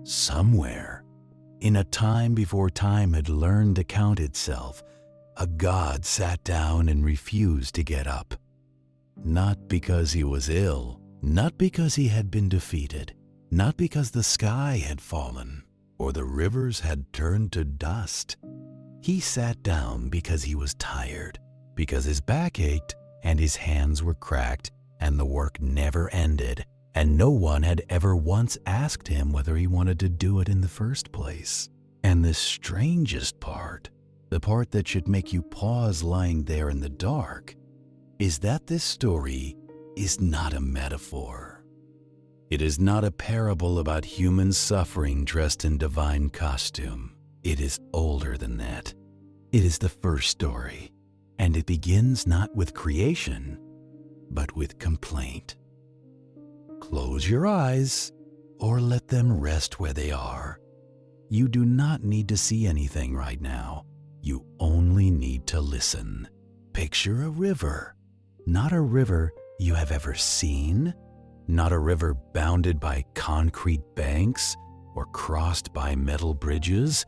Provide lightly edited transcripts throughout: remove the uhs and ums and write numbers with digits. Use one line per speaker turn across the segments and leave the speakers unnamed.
Somewhere, in a time before time had learned to count itself, a god sat down and refused to get up. Not because he was ill, not because he had been defeated, not because the sky had fallen or the rivers had turned to dust. He sat down because he was tired, because his back ached and his hands were cracked and the work never ended, and no one had ever once asked him whether he wanted to do it in the first place. And the strangest part, the part that should make you pause lying there in the dark, is that this story is not a metaphor. It is not a parable about human suffering dressed in divine costume. It is older than that. It is the first story, and it begins not with creation, but with complaint. Close your eyes, or let them rest where they are. You do not need to see anything right now. You only need to listen. Picture a river. Not a river you have ever seen, not a river bounded by concrete banks or crossed by metal bridges.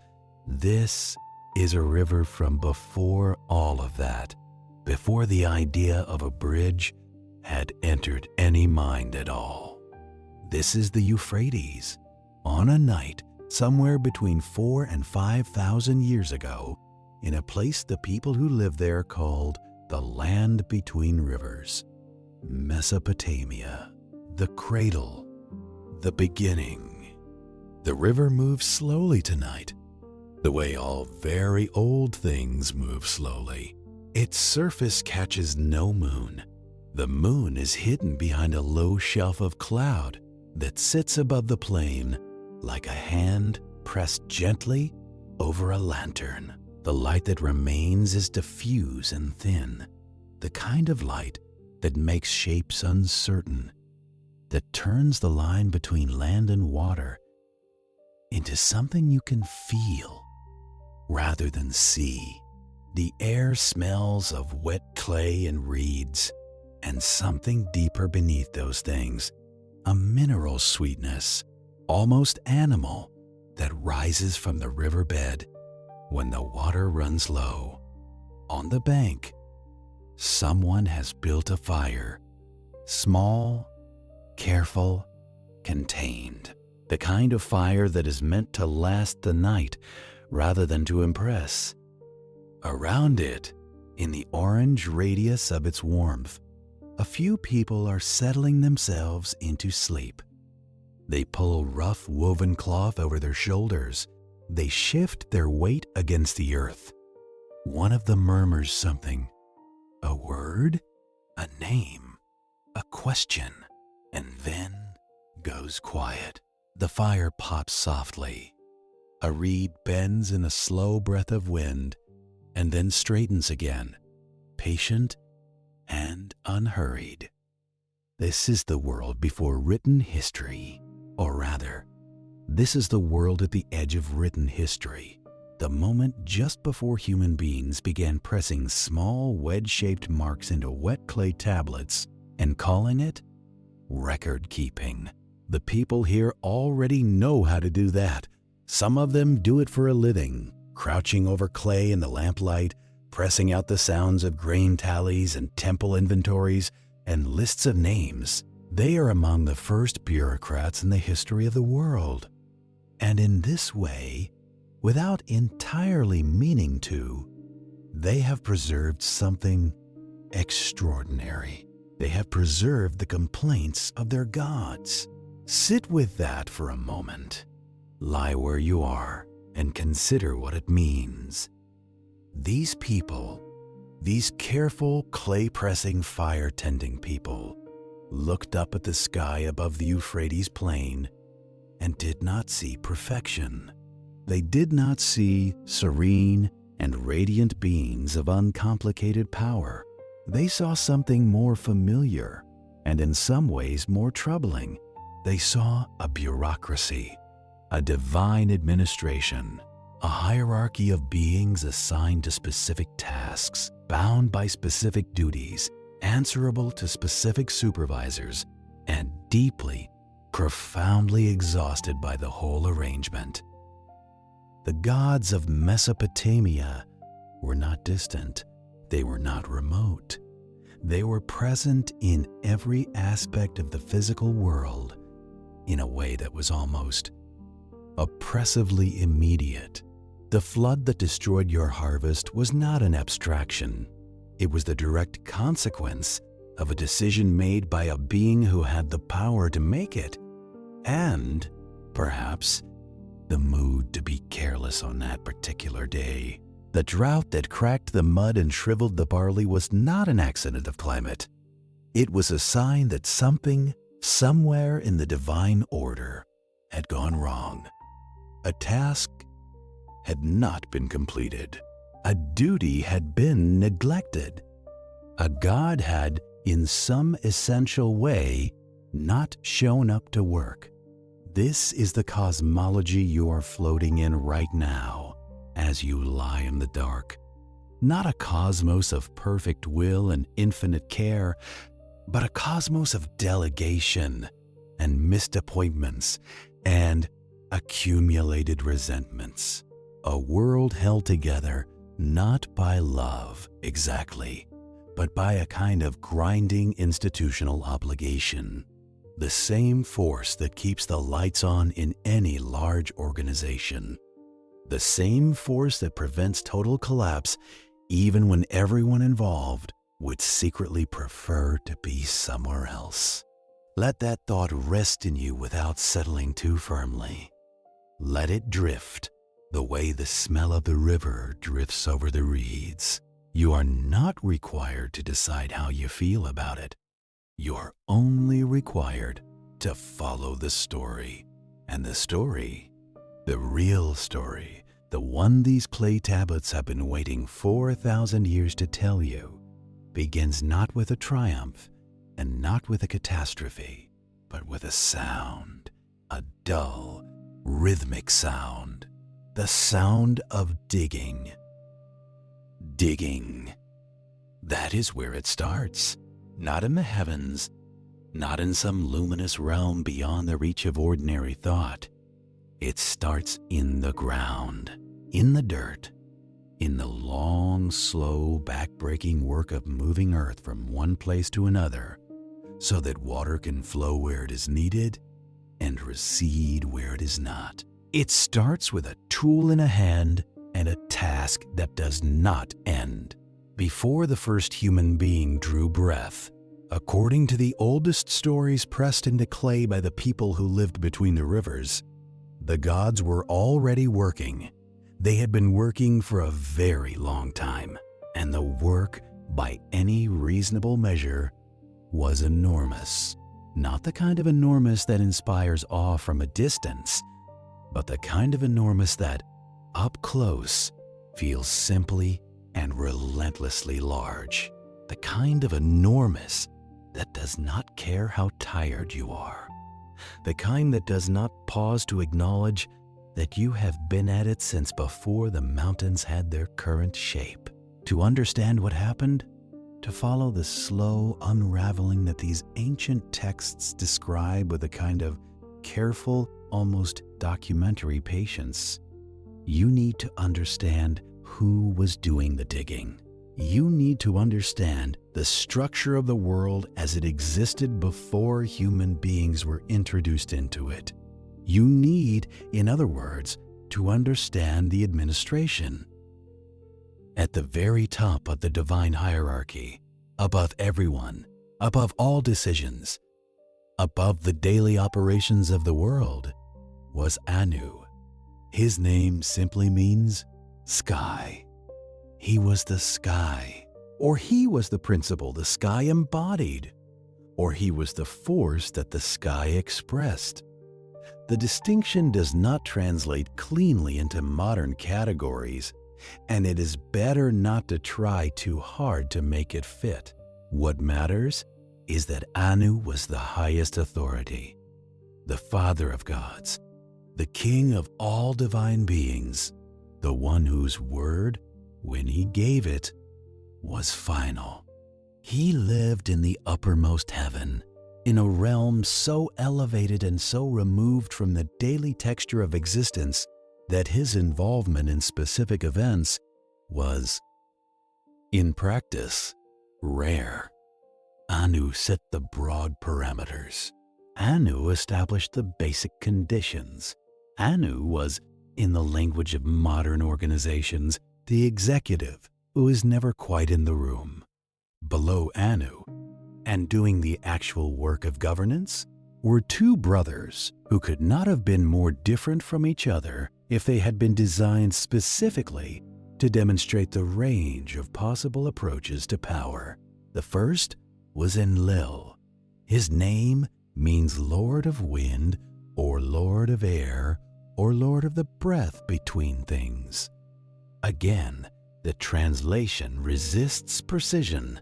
This is a river from before all of that, before the idea of a bridge had entered any mind at all. This is the Euphrates. On a night, somewhere between 4,000 and 5,000 years ago, in a place the people who lived there called the land between rivers, Mesopotamia, the cradle, the beginning. The river moves slowly tonight, the way all very old things move slowly. Its surface catches no moon. The moon is hidden behind a low shelf of cloud that sits above the plain like a hand pressed gently over a lantern. The light that remains is diffuse and thin, the kind of light that makes shapes uncertain, that turns the line between land and water into something you can feel rather than see. The air smells of wet clay and reeds, and something deeper beneath those things, a mineral sweetness, almost animal, that rises from the riverbed when the water runs low. On the bank, someone has built a fire, small, careful, contained, the kind of fire that is meant to last the night rather than to impress. Around it, in the orange radius of its warmth, a few people are settling themselves into sleep. They pull rough woven cloth over their shoulders. They shift their weight against the earth. One of them murmurs something, a word, a name, a question, and then goes quiet. The fire pops softly. A reed bends in a slow breath of wind and then straightens again, patient and unhurried. This is the world before written history, or rather, this is the world at the edge of written history, the moment just before human beings began pressing small wedge-shaped marks into wet clay tablets and calling it record keeping. The people here already know how to do that. Some of them do it for a living, crouching over clay in the lamplight, pressing out the sounds of grain tallies and temple inventories and lists of names. They are among the first bureaucrats in the history of the world. And in this way, without entirely meaning to, they have preserved something extraordinary. They have preserved the complaints of their gods. Sit with that for a moment. Lie where you are and consider what it means. These people, these careful clay-pressing, fire-tending people, looked up at the sky above the Euphrates plain and did not see perfection. They did not see serene and radiant beings of uncomplicated power. They saw something more familiar and in some ways more troubling. They saw a bureaucracy, a divine administration, a hierarchy of beings assigned to specific tasks, bound by specific duties, answerable to specific supervisors, and deeply, profoundly exhausted by the whole arrangement. The gods of Mesopotamia were not distant. They were not remote. They were present in every aspect of the physical world in a way that was almost oppressively immediate. The flood that destroyed your harvest was not an abstraction. It was the direct consequence of a decision made by a being who had the power to make it, and, perhaps, the mood to be careless on that particular day. The drought that cracked the mud and shriveled the barley was not an accident of climate. It was a sign that something, somewhere in the divine order, had gone wrong. A task had not been completed. A duty had been neglected. A god had, in some essential way, not shown up to work. This is the cosmology you are floating in right now as you lie in the dark. Not a cosmos of perfect will and infinite care, but a cosmos of delegation and missed appointments and accumulated resentments. A world held together not by love exactly, but by a kind of grinding institutional obligation. The same force that keeps the lights on in any large organization. The same force that prevents total collapse even when everyone involved would secretly prefer to be somewhere else. Let that thought rest in you without settling too firmly. Let it drift the way the smell of the river drifts over the reeds. You are not required to decide how you feel about it. You're only required to follow the story. And the story, the real story, the one these clay tablets have been waiting 4,000 years to tell you, begins not with a triumph and not with a catastrophe, but with a sound, a dull, rhythmic sound, the sound of digging. Digging. That is where it starts. Not in the heavens, not in some luminous realm beyond the reach of ordinary thought. It starts in the ground, in the dirt, in the long, slow, back-breaking work of moving earth from one place to another so that water can flow where it is needed and recede where it is not. It starts with a tool in a hand and a task that does not end. Before the first human being drew breath, according to the oldest stories pressed into clay by the people who lived between the rivers, the gods were already working. They had been working for a very long time, and the work, by any reasonable measure, was enormous. Not the kind of enormous that inspires awe from a distance, but the kind of enormous that, up close, feels simply and relentlessly large. The kind of enormous that does not care how tired you are. The kind that does not pause to acknowledge that you have been at it since before the mountains had their current shape. To understand what happened, to follow the slow unraveling that these ancient texts describe with a kind of careful, almost documentary patience, you need to understand who was doing the digging. You need to understand the structure of the world as it existed before human beings were introduced into it. You need, in other words, to understand the administration. At the very top of the divine hierarchy, above everyone, above all decisions, above the daily operations of the world, was Anu. His name simply means sky. He was the sky, or he was the principle the sky embodied, or he was the force that the sky expressed. The distinction does not translate cleanly into modern categories, and it is better not to try too hard to make it fit. What matters is that Anu was the highest authority, the father of gods, the king of all divine beings, the one whose word, when he gave it, was final. He lived in the uppermost heaven, in a realm so elevated and so removed from the daily texture of existence that his involvement in specific events was, in practice, rare. Anu set the broad parameters. Anu established the basic conditions. Anu was, in the language of modern organizations, the executive who is never quite in the room. Below Anu, and doing the actual work of governance, were two brothers who could not have been more different from each other if they had been designed specifically to demonstrate the range of possible approaches to power. The first was Enlil. His name means Lord of Wind, or Lord of Air, or Lord of the breath between things. Again, the translation resists precision,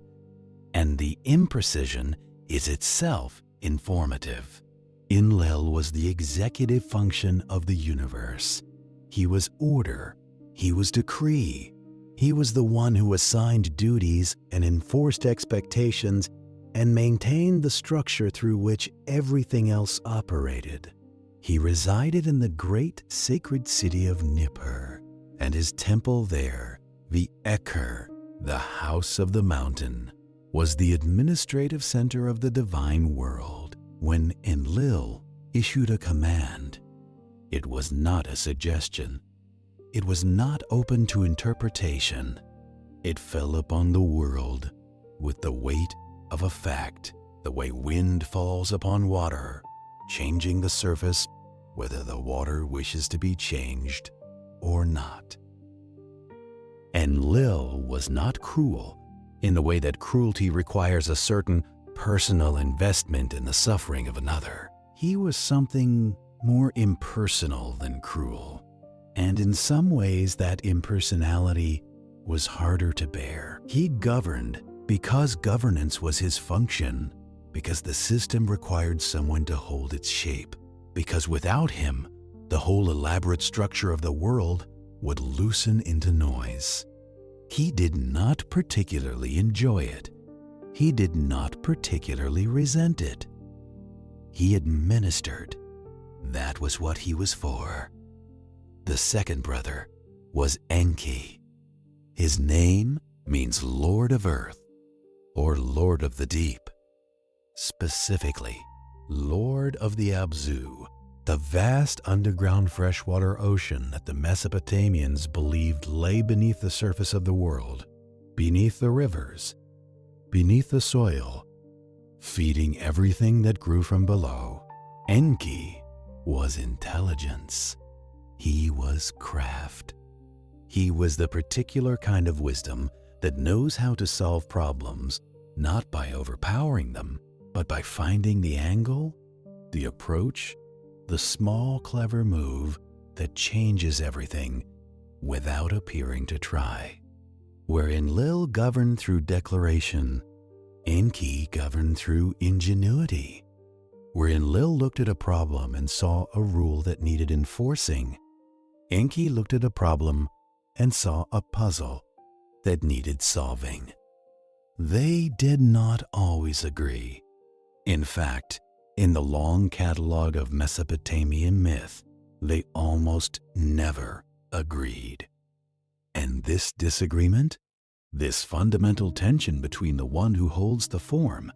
and the imprecision is itself informative. Enlil was the executive function of the universe. He was order. He was decree. He was the one who assigned duties and enforced expectations and maintained the structure through which everything else operated. He resided in the great sacred city of Nippur, and his temple there, the Ekher, the House of the Mountain, was the administrative center of the divine world. When Enlil issued a command, it was not a suggestion. It was not open to interpretation. It fell upon the world with the weight of a fact, the way wind falls upon water, changing the surface whether the water wishes to be changed or not. Enlil was not cruel in the way that cruelty requires a certain personal investment in the suffering of another. He was something more impersonal than cruel, and in some ways that impersonality was harder to bear. He governed because governance was his function, because the system required someone to hold its shape, because without him, the whole elaborate structure of the world would loosen into noise. He did not particularly enjoy it. He did not particularly resent it. He administered. That was what he was for. The second brother was Enki. His name means Lord of Earth, or Lord of the Deep. Specifically, Lord of the Abzu, the vast underground freshwater ocean that the Mesopotamians believed lay beneath the surface of the world, beneath the rivers, beneath the soil, feeding everything that grew from below. Enki was intelligence. He was craft. He was the particular kind of wisdom that knows how to solve problems, not by overpowering them, but by finding the angle, the approach, the small, clever move that changes everything without appearing to try. Where Enlil governed through declaration, Enki governed through ingenuity. Where Enlil looked at a problem and saw a rule that needed enforcing, Enki looked at a problem and saw a puzzle that needed solving. They did not always agree. In fact, in the long catalog of Mesopotamian myth, they almost never agreed. And this disagreement, this fundamental tension between the one who holds the form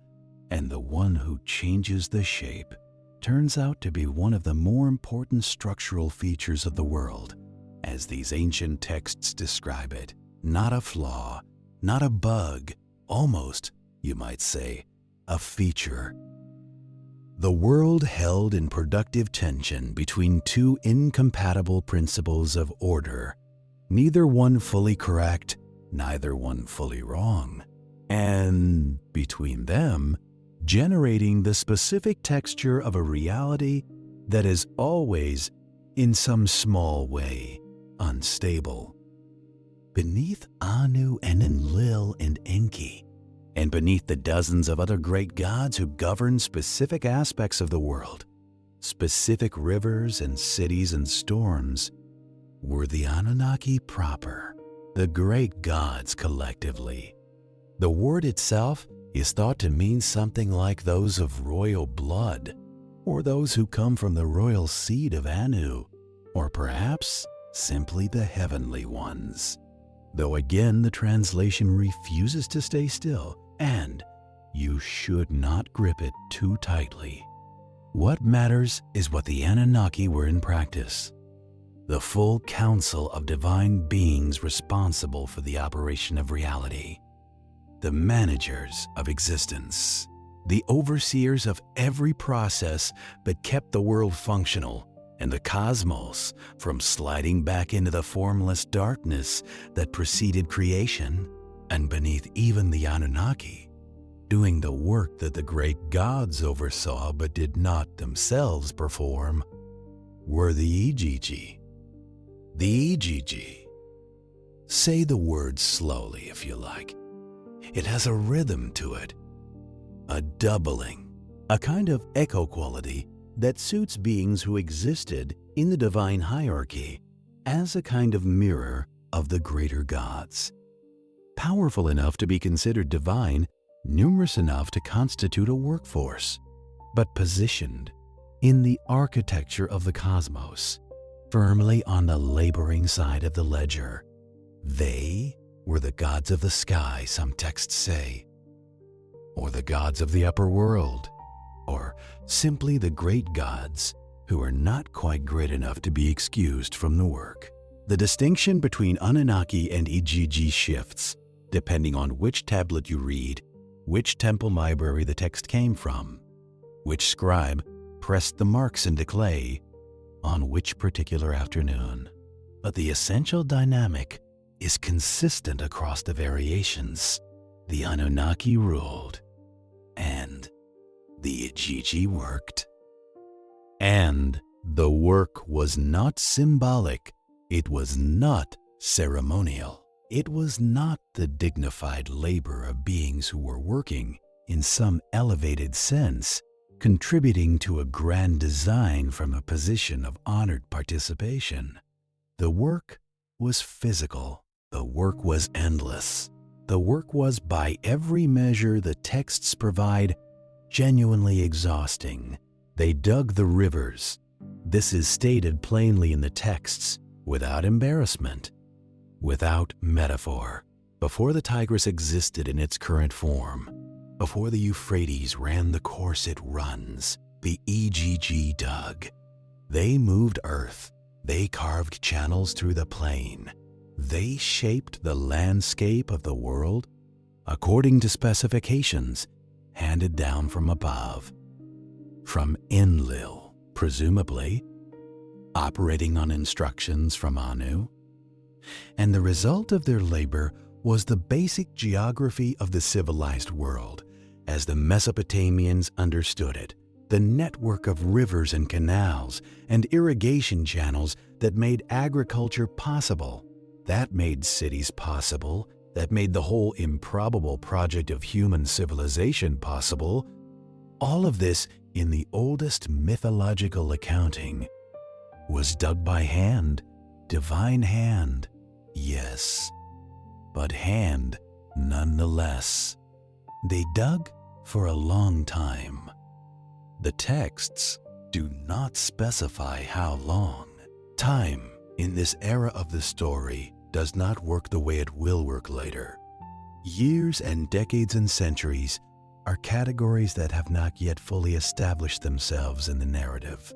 and the one who changes the shape, turns out to be one of the more important structural features of the world, as these ancient texts describe it. Not a flaw, not a bug, almost, you might say, a feature. The world held in productive tension between two incompatible principles of order, neither one fully correct, neither one fully wrong, and between them, generating the specific texture of a reality that is always, in some small way, unstable. Beneath Anu and Enlil and Enki, and beneath the dozens of other great gods who govern specific aspects of the world, specific rivers and cities and storms, were the Anunnaki proper, the great gods collectively. The word itself is thought to mean something like those of royal blood, or those who come from the royal seed of Anu, or perhaps simply the heavenly ones. Though again, the translation refuses to stay still, and you should not grip it too tightly. What matters is what the Anunnaki were in practice. The full council of divine beings responsible for the operation of reality. The managers of existence. The overseers of every process that kept the world functional and the cosmos from sliding back into the formless darkness that preceded creation, and beneath even the Anunnaki, doing the work that the great gods oversaw but did not themselves perform, were the Igigi. The Igigi. Say the word slowly if you like. It has a rhythm to it, a doubling, a kind of echo quality that suits beings who existed in the divine hierarchy as a kind of mirror of the greater gods. Powerful enough to be considered divine, numerous enough to constitute a workforce, but positioned in the architecture of the cosmos, firmly on the laboring side of the ledger. They were the gods of the sky, some texts say, or the gods of the upper world, or simply the great gods who are not quite great enough to be excused from the work. The distinction between Anunnaki and Igigi shifts depending on which tablet you read, which temple library the text came from, which scribe pressed the marks into clay, on which particular afternoon. But the essential dynamic is consistent across the variations. The Anunnaki ruled, and the Igigi worked. And the work was not symbolic, it was not ceremonial. It was not the dignified labor of beings who were working in some elevated sense, contributing to a grand design from a position of honored participation. The work was physical. The work was endless. The work was, by every measure the texts provide, genuinely exhausting. They dug the rivers. This is stated plainly in the texts, without embarrassment, without metaphor. Before the Tigris existed in its current form, before the Euphrates ran the course it runs, the Igigi dug. They moved earth. They carved channels through the plain. They shaped the landscape of the world according to specifications handed down from above, from Enlil, presumably, operating on instructions from Anu. And the result of their labor was the basic geography of the civilized world, as the Mesopotamians understood it, the network of rivers and canals and irrigation channels that made agriculture possible, that made cities possible, that made the whole improbable project of human civilization possible. All of this, in the oldest mythological accounting, was dug by hand, divine hand, yes, but hand nonetheless. They dug for a long time. The texts do not specify how long. Time, in this era of the story, does not work the way it will work later. Years and decades and centuries are categories that have not yet fully established themselves in the narrative.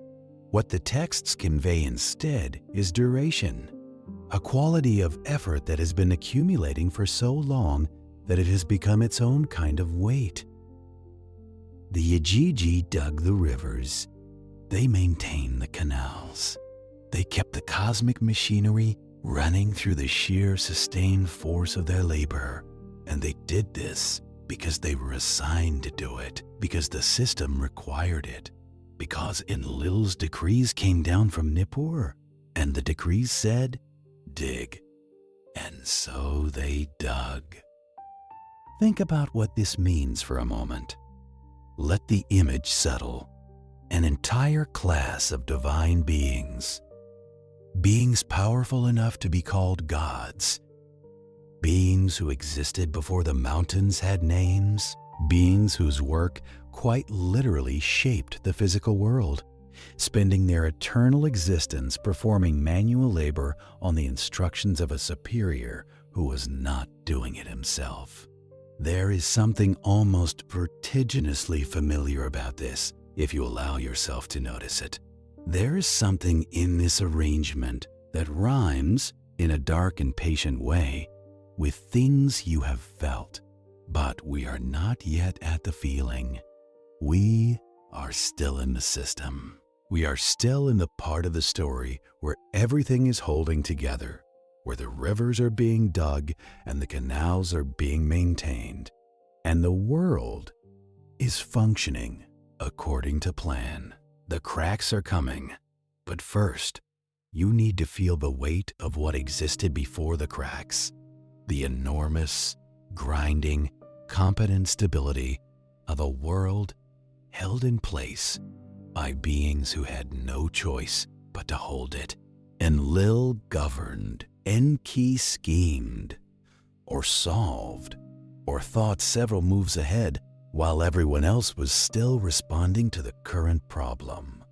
What the texts convey instead is duration, a quality of effort that has been accumulating for so long that it has become its own kind of weight. The Igigi dug the rivers. They maintained the canals. They kept the cosmic machinery running through the sheer sustained force of their labor. And they did this because they were assigned to do it, because the system required it, because Enlil's decrees came down from Nippur, and the decrees said, dig. And so they dug. Think about what this means for a moment. Let the image settle. An entire class of divine beings. Beings powerful enough to be called gods. Beings who existed before the mountains had names, beings whose work quite literally shaped the physical world, spending their eternal existence performing manual labor on the instructions of a superior who was not doing it himself. There is something almost vertiginously familiar about this, if you allow yourself to notice it. There is something in this arrangement that rhymes, in a dark and patient way, with things you have felt. But we are not yet at the feeling. We are still in the system. We are still in the part of the story where everything is holding together, where the rivers are being dug and the canals are being maintained, and the world is functioning according to plan. The cracks are coming, but first, you need to feel the weight of what existed before the cracks, the enormous, grinding, competent stability of a world held in place by beings who had no choice but to hold it. Enlil governed, Enki schemed, or solved, or thought several moves ahead while everyone else was still responding to the current problem.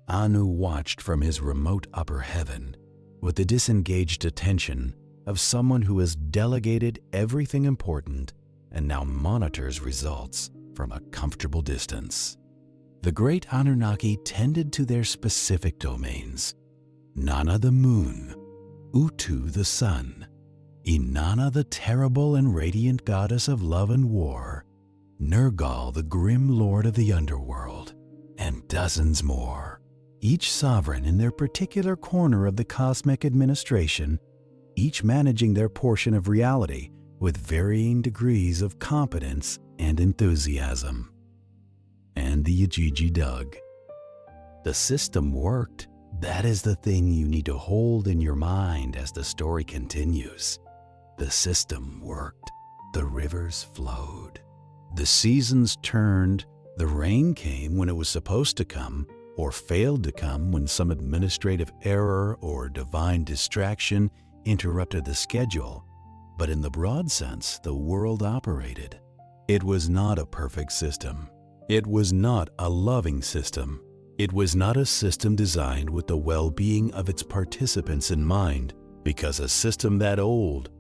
Anu watched from his remote upper heaven with the disengaged attention of someone who has delegated everything important and now monitors results from a comfortable distance. The great Anunnaki tended to their specific domains: Nana the moon, Utu the sun, Inanna the terrible and radiant goddess of love and war, Nergal the grim lord of the underworld, and dozens more, each sovereign in their particular corner of the cosmic administration, each managing their portion of reality with varying degrees of competence and enthusiasm. And the Ijiji dug. The system worked. That is the thing you need to hold in your mind as the story continues. The system worked. The rivers flowed. The seasons turned. The rain came when it was supposed to come, or failed to come when some administrative error or divine distraction interrupted the schedule. But in the broad sense, the world operated. It was not a perfect system. It was not a loving system. It was not a system designed with the well-being of its participants in mind, because a system that old,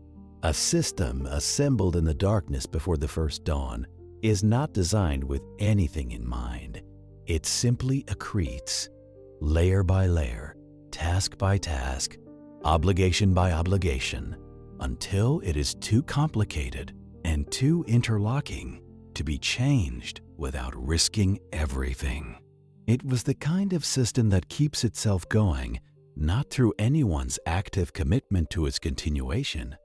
a system assembled in the darkness before the first dawn, is not designed with anything in mind. It simply accretes, layer by layer, task by task, obligation by obligation, until it is too complicated and too interlocking to be changed without risking everything. It was the kind of system that keeps itself going, not through anyone's active commitment to its continuation,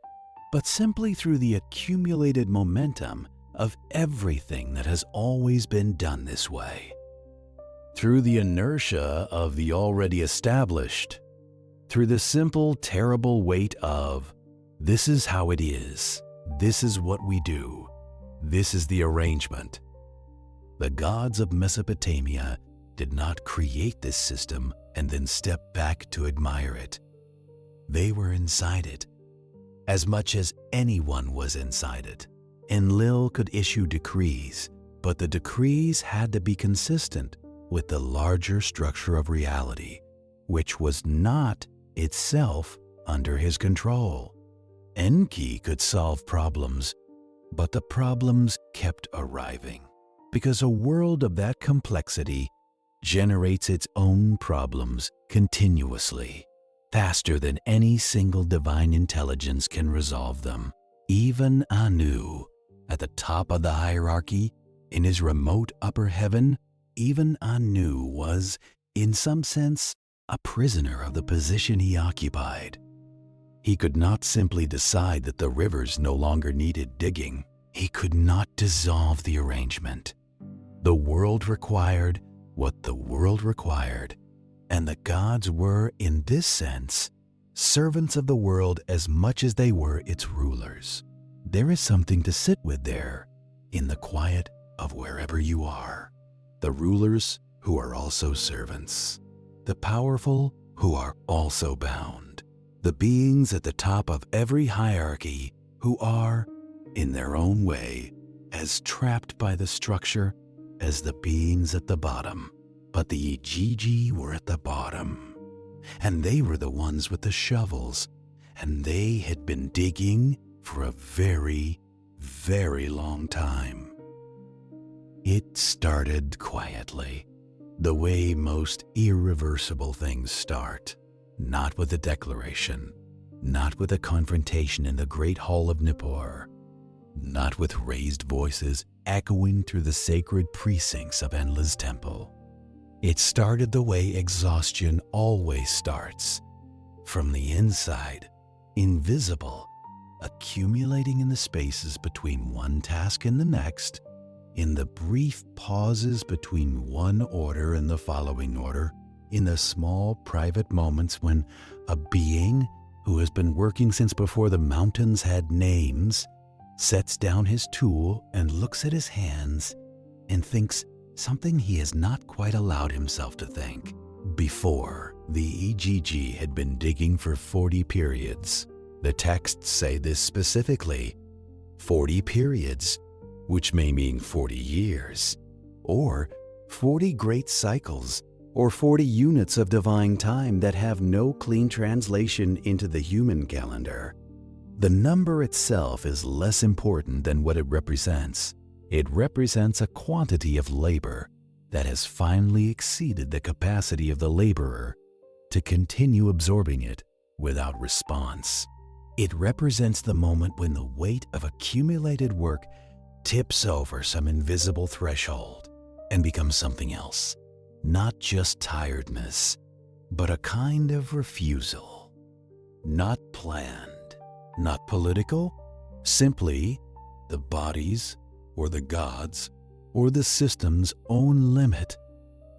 but simply through the accumulated momentum of everything that has always been done this way. Through the inertia of the already established, through the simple, terrible weight of, this is how it is, this is what we do, this is the arrangement. The gods of Mesopotamia did not create this system and then step back to admire it. They were inside it, as much as anyone was inside it. Enlil could issue decrees, but the decrees had to be consistent with the larger structure of reality, which was not itself under his control. Enki could solve problems, but the problems kept arriving, because a world of that complexity generates its own problems continuously, faster than any single divine intelligence can resolve them. Even Anu, at the top of the hierarchy, in his remote upper heaven, even Anu was, in some sense, a prisoner of the position he occupied. He could not simply decide that the rivers no longer needed digging. He could not dissolve the arrangement. The world required what the world required, and the gods were, in this sense, servants of the world as much as they were its rulers. There is something to sit with there, in the quiet of wherever you are. The rulers who are also servants. The powerful who are also bound. The beings at the top of every hierarchy who are, in their own way, as trapped by the structure as the beings at the bottom. But the Igigi were at the bottom, and they were the ones with the shovels, and they had been digging for a very, very long time. It started quietly, the way most irreversible things start, not with a declaration, not with a confrontation in the Great Hall of Nippur, not with raised voices echoing through the sacred precincts of Enlil's temple. It started the way exhaustion always starts, from the inside, invisible, accumulating in the spaces between one task and the next, in the brief pauses between one order and the following order, in the small private moments when a being who has been working since before the mountains had names sets down his tool and looks at his hands and thinks something he has not quite allowed himself to think. Before, the Igigi had been digging for 40 periods. The texts say this specifically, 40 periods, which may mean 40 years, or 40 great cycles, or 40 units of divine time that have no clean translation into the human calendar. The number itself is less important than what it represents. It represents a quantity of labor that has finally exceeded the capacity of the laborer to continue absorbing it without response. It represents the moment when the weight of accumulated work tips over some invisible threshold and becomes something else. Not just tiredness, but a kind of refusal. Not planned, not political, simply the body's or the God's or the system's own limit,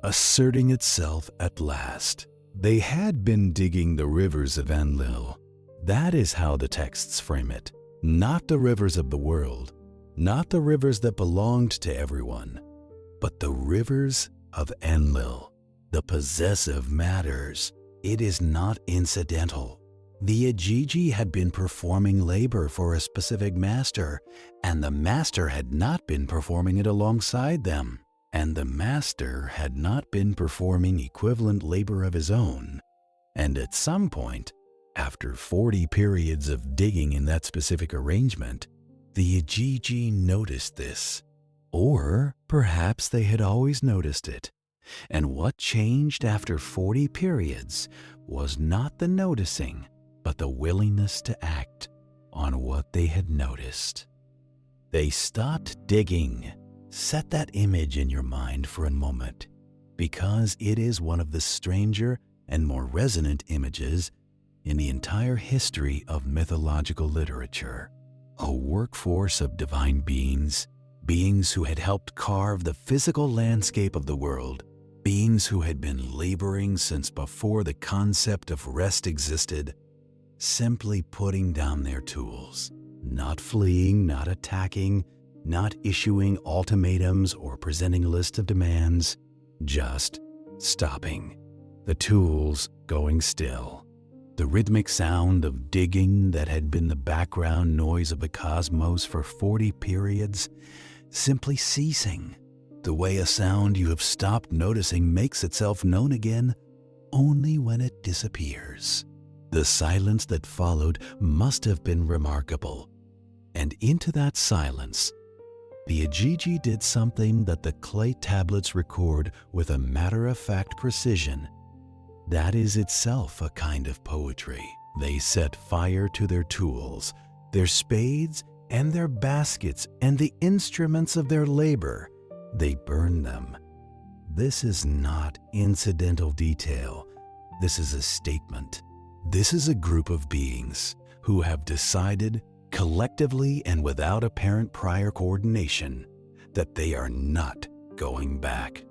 asserting itself at last. They had been digging the rivers of Enlil. That is how the texts frame it. Not the rivers of the world, not the rivers that belonged to everyone, but the rivers of Enlil, the possessive matters. It is not incidental. The Igigi had been performing labor for a specific master, and the master had not been performing it alongside them, and the master had not been performing equivalent labor of his own. And at some point, after 40 periods of digging in that specific arrangement, the Igigi noticed this. Or perhaps they had always noticed it. And what changed after 40 periods was not the noticing, but the willingness to act on what they had noticed. They stopped digging. Set that image in your mind for a moment, because it is one of the stranger and more resonant images in the entire history of mythological literature. A workforce of divine beings, beings who had helped carve the physical landscape of the world, beings who had been laboring since before the concept of rest existed, simply putting down their tools, not fleeing, not attacking, not issuing ultimatums or presenting a list of demands, just stopping, the tools going still. The rhythmic sound of digging that had been the background noise of the cosmos for 40 periods simply ceasing, the way a sound you have stopped noticing makes itself known again only when it disappears. The silence that followed must have been remarkable, and into that silence, the Igigi did something that the clay tablets record with a matter-of-fact precision. That is itself a kind of poetry. They set fire to their tools, their spades and their baskets and the instruments of their labor. They burned them. This is not incidental detail. This is a statement. This is a group of beings who have decided, collectively and without apparent prior coordination, that they are not going back.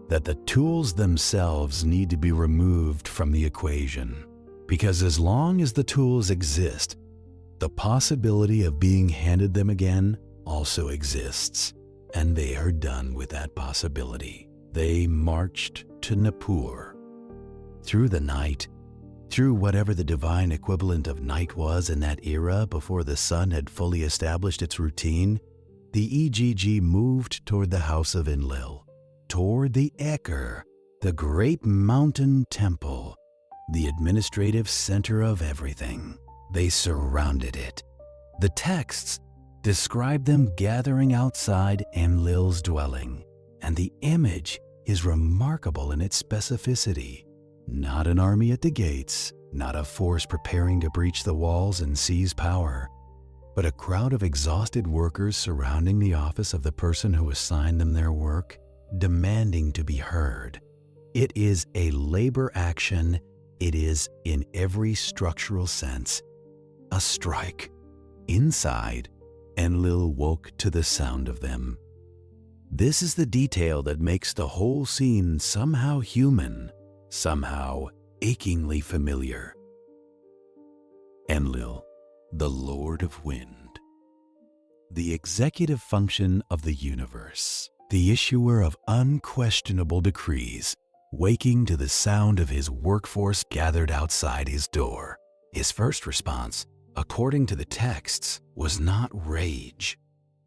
That the tools themselves need to be removed from the equation, because as long as the tools exist, the possibility of being handed them again also exists, and they are done with that possibility. They marched to Nippur. Through the night, through whatever the divine equivalent of night was in that era before the sun had fully established its routine, the EGG moved toward the house of Enlil, toward the Eker, the great mountain temple, the administrative center of everything. They surrounded it. The texts describe them gathering outside Enlil's dwelling, and the image is remarkable in its specificity. Not an army at the gates, not a force preparing to breach the walls and seize power, but a crowd of exhausted workers surrounding the office of the person who assigned them their work, demanding to be heard. It is a labor action. It is, in every structural sense, a strike. Inside, Enlil woke to the sound of them. This is the detail that makes the whole scene somehow human, somehow achingly familiar. Enlil, the Lord of Wind. The executive function of the universe, the issuer of unquestionable decrees, waking to the sound of his workforce gathered outside his door. His first response, according to the texts, was not rage.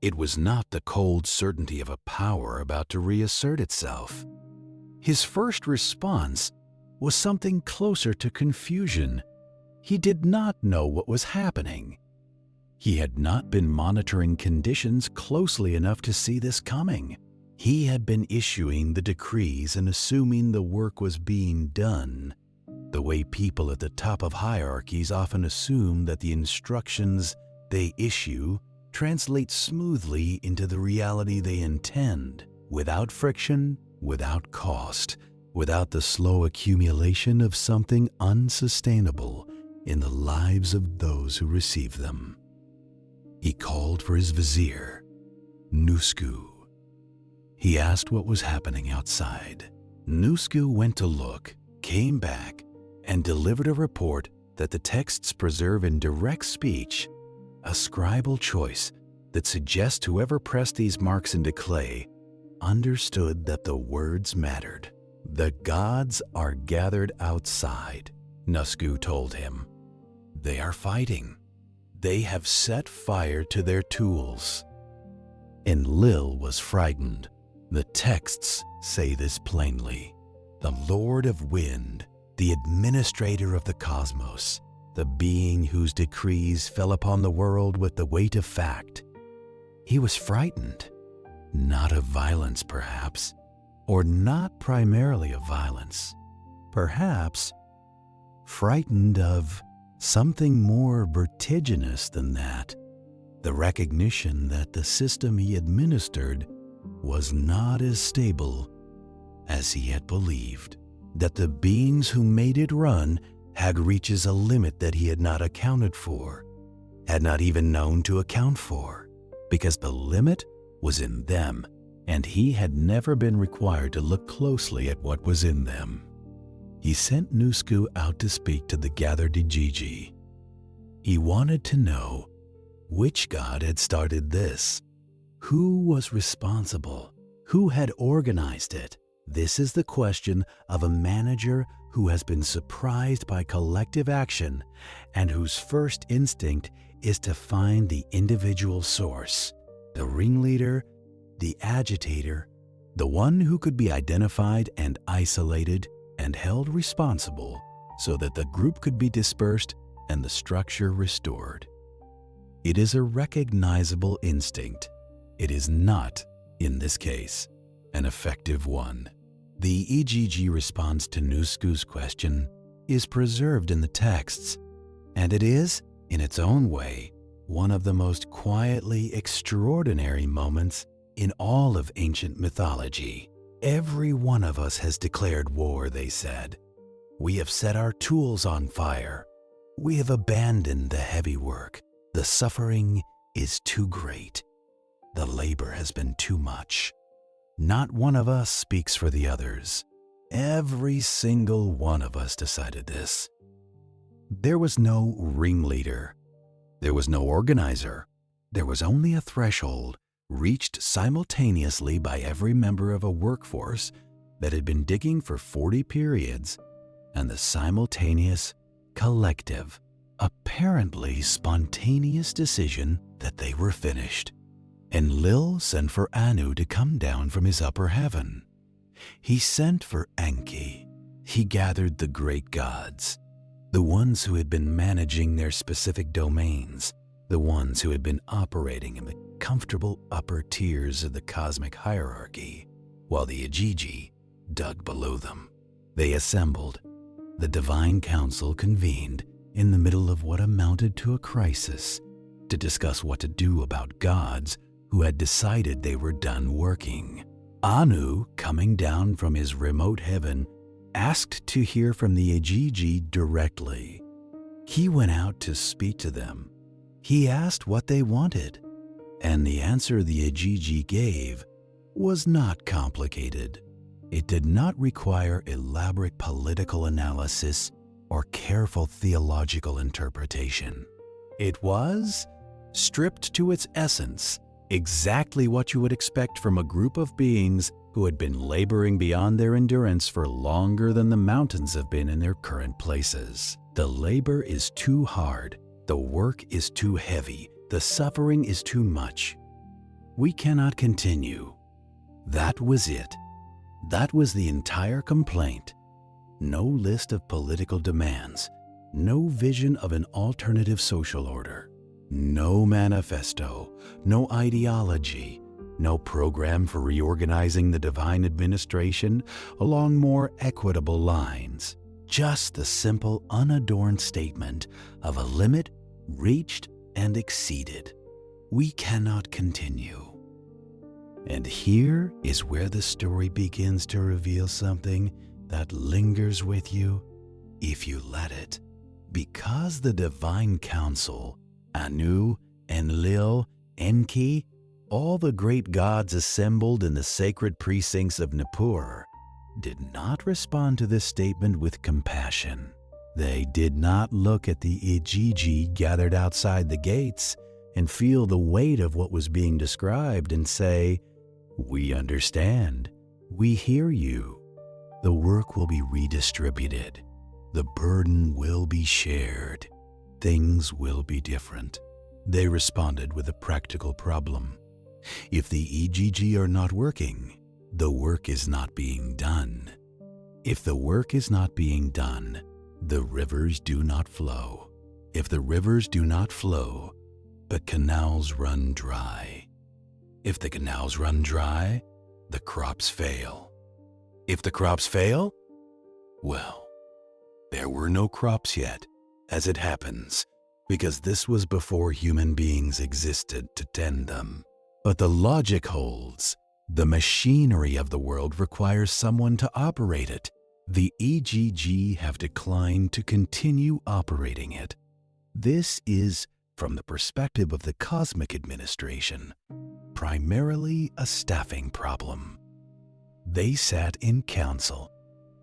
It was not the cold certainty of a power about to reassert itself. His first response was something closer to confusion. He did not know what was happening. He had not been monitoring conditions closely enough to see this coming. He had been issuing the decrees and assuming the work was being done, the way people at the top of hierarchies often assume that the instructions they issue translate smoothly into the reality they intend, without friction, without cost, without the slow accumulation of something unsustainable in the lives of those who receive them. He called for his vizier, Nusku. He asked what was happening outside. Nusku went to look, came back, and delivered a report that the texts preserve in direct speech a scribal choice that suggests whoever pressed these marks into clay understood that the words mattered. The gods are gathered outside, Nusku told him. They are fighting. They have set fire to their tools. Enlil was frightened. The texts say this plainly. The Lord of Wind, the administrator of the cosmos, the being whose decrees fell upon the world with the weight of fact. He was frightened, not of violence perhaps, or not primarily of violence, perhaps frightened of something more vertiginous than that, the recognition that the system he administered was not as stable as he had believed, that the beings who made it run had reaches a limit that he had not accounted for, had not even known to account for, because the limit was in them, and he had never been required to look closely at what was in them. He sent Nusku out to speak to the gathered Igigi. He wanted to know which god had started this, who was responsible, who had organized it. This is the question of a manager who has been surprised by collective action and whose first instinct is to find the individual source, the ringleader, the agitator, the one who could be identified and isolated and held responsible so that the group could be dispersed and the structure restored. It is a recognizable instinct. It is not, in this case, an effective one. The EGG response to Nusku's question is preserved in the texts, and it is, in its own way, one of the most quietly extraordinary moments in all of ancient mythology. Every one of us has declared war, they said. We have set our tools on fire. We have abandoned the heavy work. The suffering is too great. The labor has been too much. Not one of us speaks for the others. Every single one of us decided this. There was no ringleader. There was no organizer. There was only a threshold reached simultaneously by every member of a workforce that had been digging for 40 periods, and the simultaneous, collective, apparently spontaneous decision that they were finished. Enlil sent for Anu to come down from his upper heaven. He sent for Enki. He gathered the great gods, the ones who had been managing their specific domains, the ones who had been operating in the comfortable upper tiers of the cosmic hierarchy, while the Igigi dug below them. They assembled. The divine council convened in the middle of what amounted to a crisis to discuss what to do about gods who had decided they were done working. Anu, coming down from his remote heaven, asked to hear from the Igigi directly. He went out to speak to them. He asked what they wanted, and the answer the Igigi gave was not complicated. It did not require elaborate political analysis or careful theological interpretation. It was, stripped to its essence, exactly what you would expect from a group of beings who had been laboring beyond their endurance for longer than the mountains have been in their current places. The labor is too hard, the work is too heavy, the suffering is too much. We cannot continue. That was it. That was the entire complaint. No list of political demands, no vision of an alternative social order, no manifesto, no ideology, no program for reorganizing the divine administration along more equitable lines. Just the simple, unadorned statement of a limit reached and exceeded. We cannot continue. And here is where the story begins to reveal something that lingers with you if you let it. Because the divine council, Anu, Enlil, Enki, all the great gods assembled in the sacred precincts of Nippur, did not respond to this statement with compassion. They did not look at the Igigi gathered outside the gates and feel the weight of what was being described and say, "We understand. We hear you. The work will be redistributed. The burden will be shared. Things will be different." They responded with a practical problem. If the Igigi are not working, the work is not being done. If the work is not being done, the rivers do not flow. If the rivers do not flow, the canals run dry. If the canals run dry, the crops fail. If the crops fail, well, there were no crops yet, as it happens, because this was before human beings existed to tend them. But the logic holds. The machinery of the world requires someone to operate it. The Igigi have declined to continue operating it. This is, from the perspective of the cosmic administration, primarily a staffing problem. They sat in council.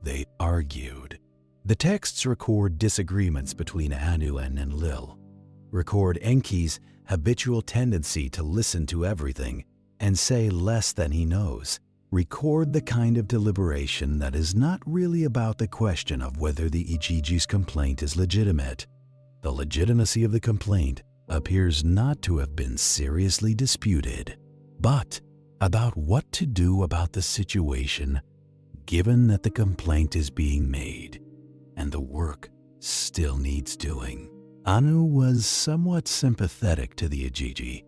They argued. The texts record disagreements between Anu and Enlil, record Enki's habitual tendency to listen to everything and say less than he knows, record the kind of deliberation that is not really about the question of whether the Igigi's complaint is legitimate. The legitimacy of the complaint appears not to have been seriously disputed, but about what to do about the situation given that the complaint is being made and the work still needs doing. Anu was somewhat sympathetic to the Igigi,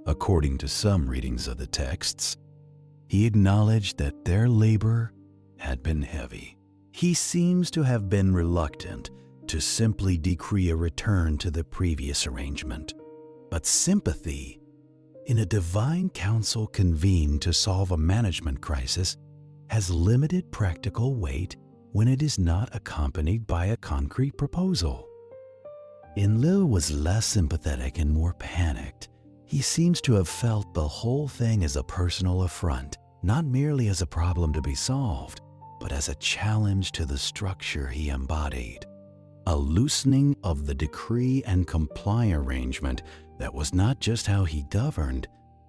according to some readings of the texts. He acknowledged that their labor had been heavy. He seems to have been reluctant to simply decree a return to the previous arrangement. But sympathy in a divine council convened to solve a management crisis has limited practical weight when it is not accompanied by a concrete proposal. Enlil was less sympathetic and more panicked. He seems to have felt the whole thing as a personal affront, not merely as a problem to be solved, but as a challenge to the structure he embodied. A loosening of the decree and comply arrangement that was not just how he governed,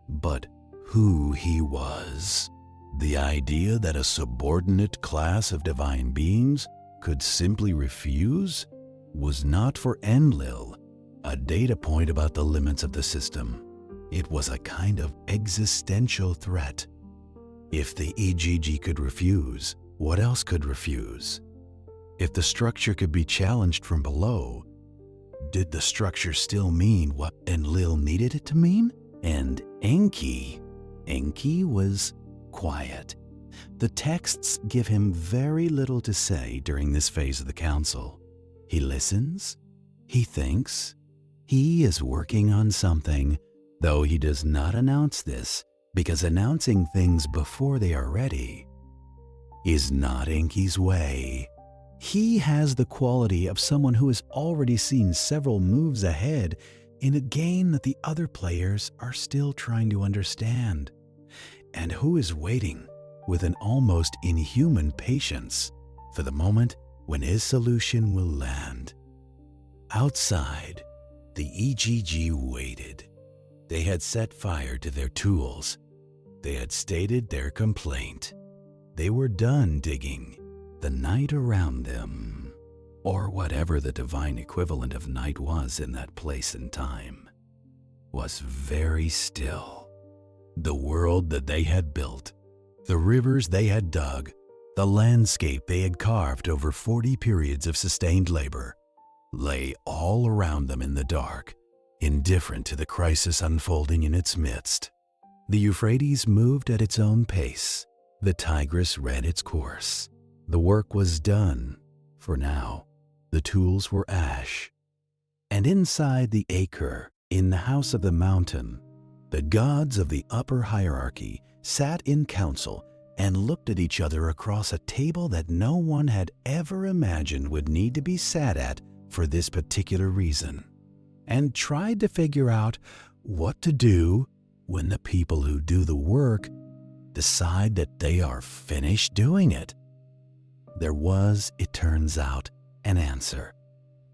but who he was. The idea that a subordinate class of divine beings could simply refuse was not for Enlil a data point about the limits of the system. It was a kind of existential threat. If the EGG could refuse, what else could refuse? If the structure could be challenged from below, did the structure still mean what Enlil needed it to mean? And Enki was quiet. The texts give him very little to say during this phase of the council. He listens, he thinks, he is working on something, though he does not announce this, because announcing things before they are ready is not Enki's way. He has the quality of someone who has already seen several moves ahead in a game that the other players are still trying to understand, and who is waiting with an almost inhuman patience for the moment when his solution will land. Outside, the EGG waited. They had set fire to their tools. They had stated their complaint. They were done digging. The night around them, or whatever the divine equivalent of night was in that place and time, was very still. The world that they had built, the rivers they had dug, the landscape they had carved over 40 periods of sustained labor, lay all around them in the dark, indifferent to the crisis unfolding in its midst. The Euphrates moved at its own pace. The Tigris ran its course. The work was done, for now. The tools were ash. And inside the acre, in the house of the mountain, the gods of the upper hierarchy sat in council and looked at each other across a table that no one had ever imagined would need to be sat at for this particular reason, and tried to figure out what to do when the people who do the work decide that they are finished doing it. There was, it turns out, an answer.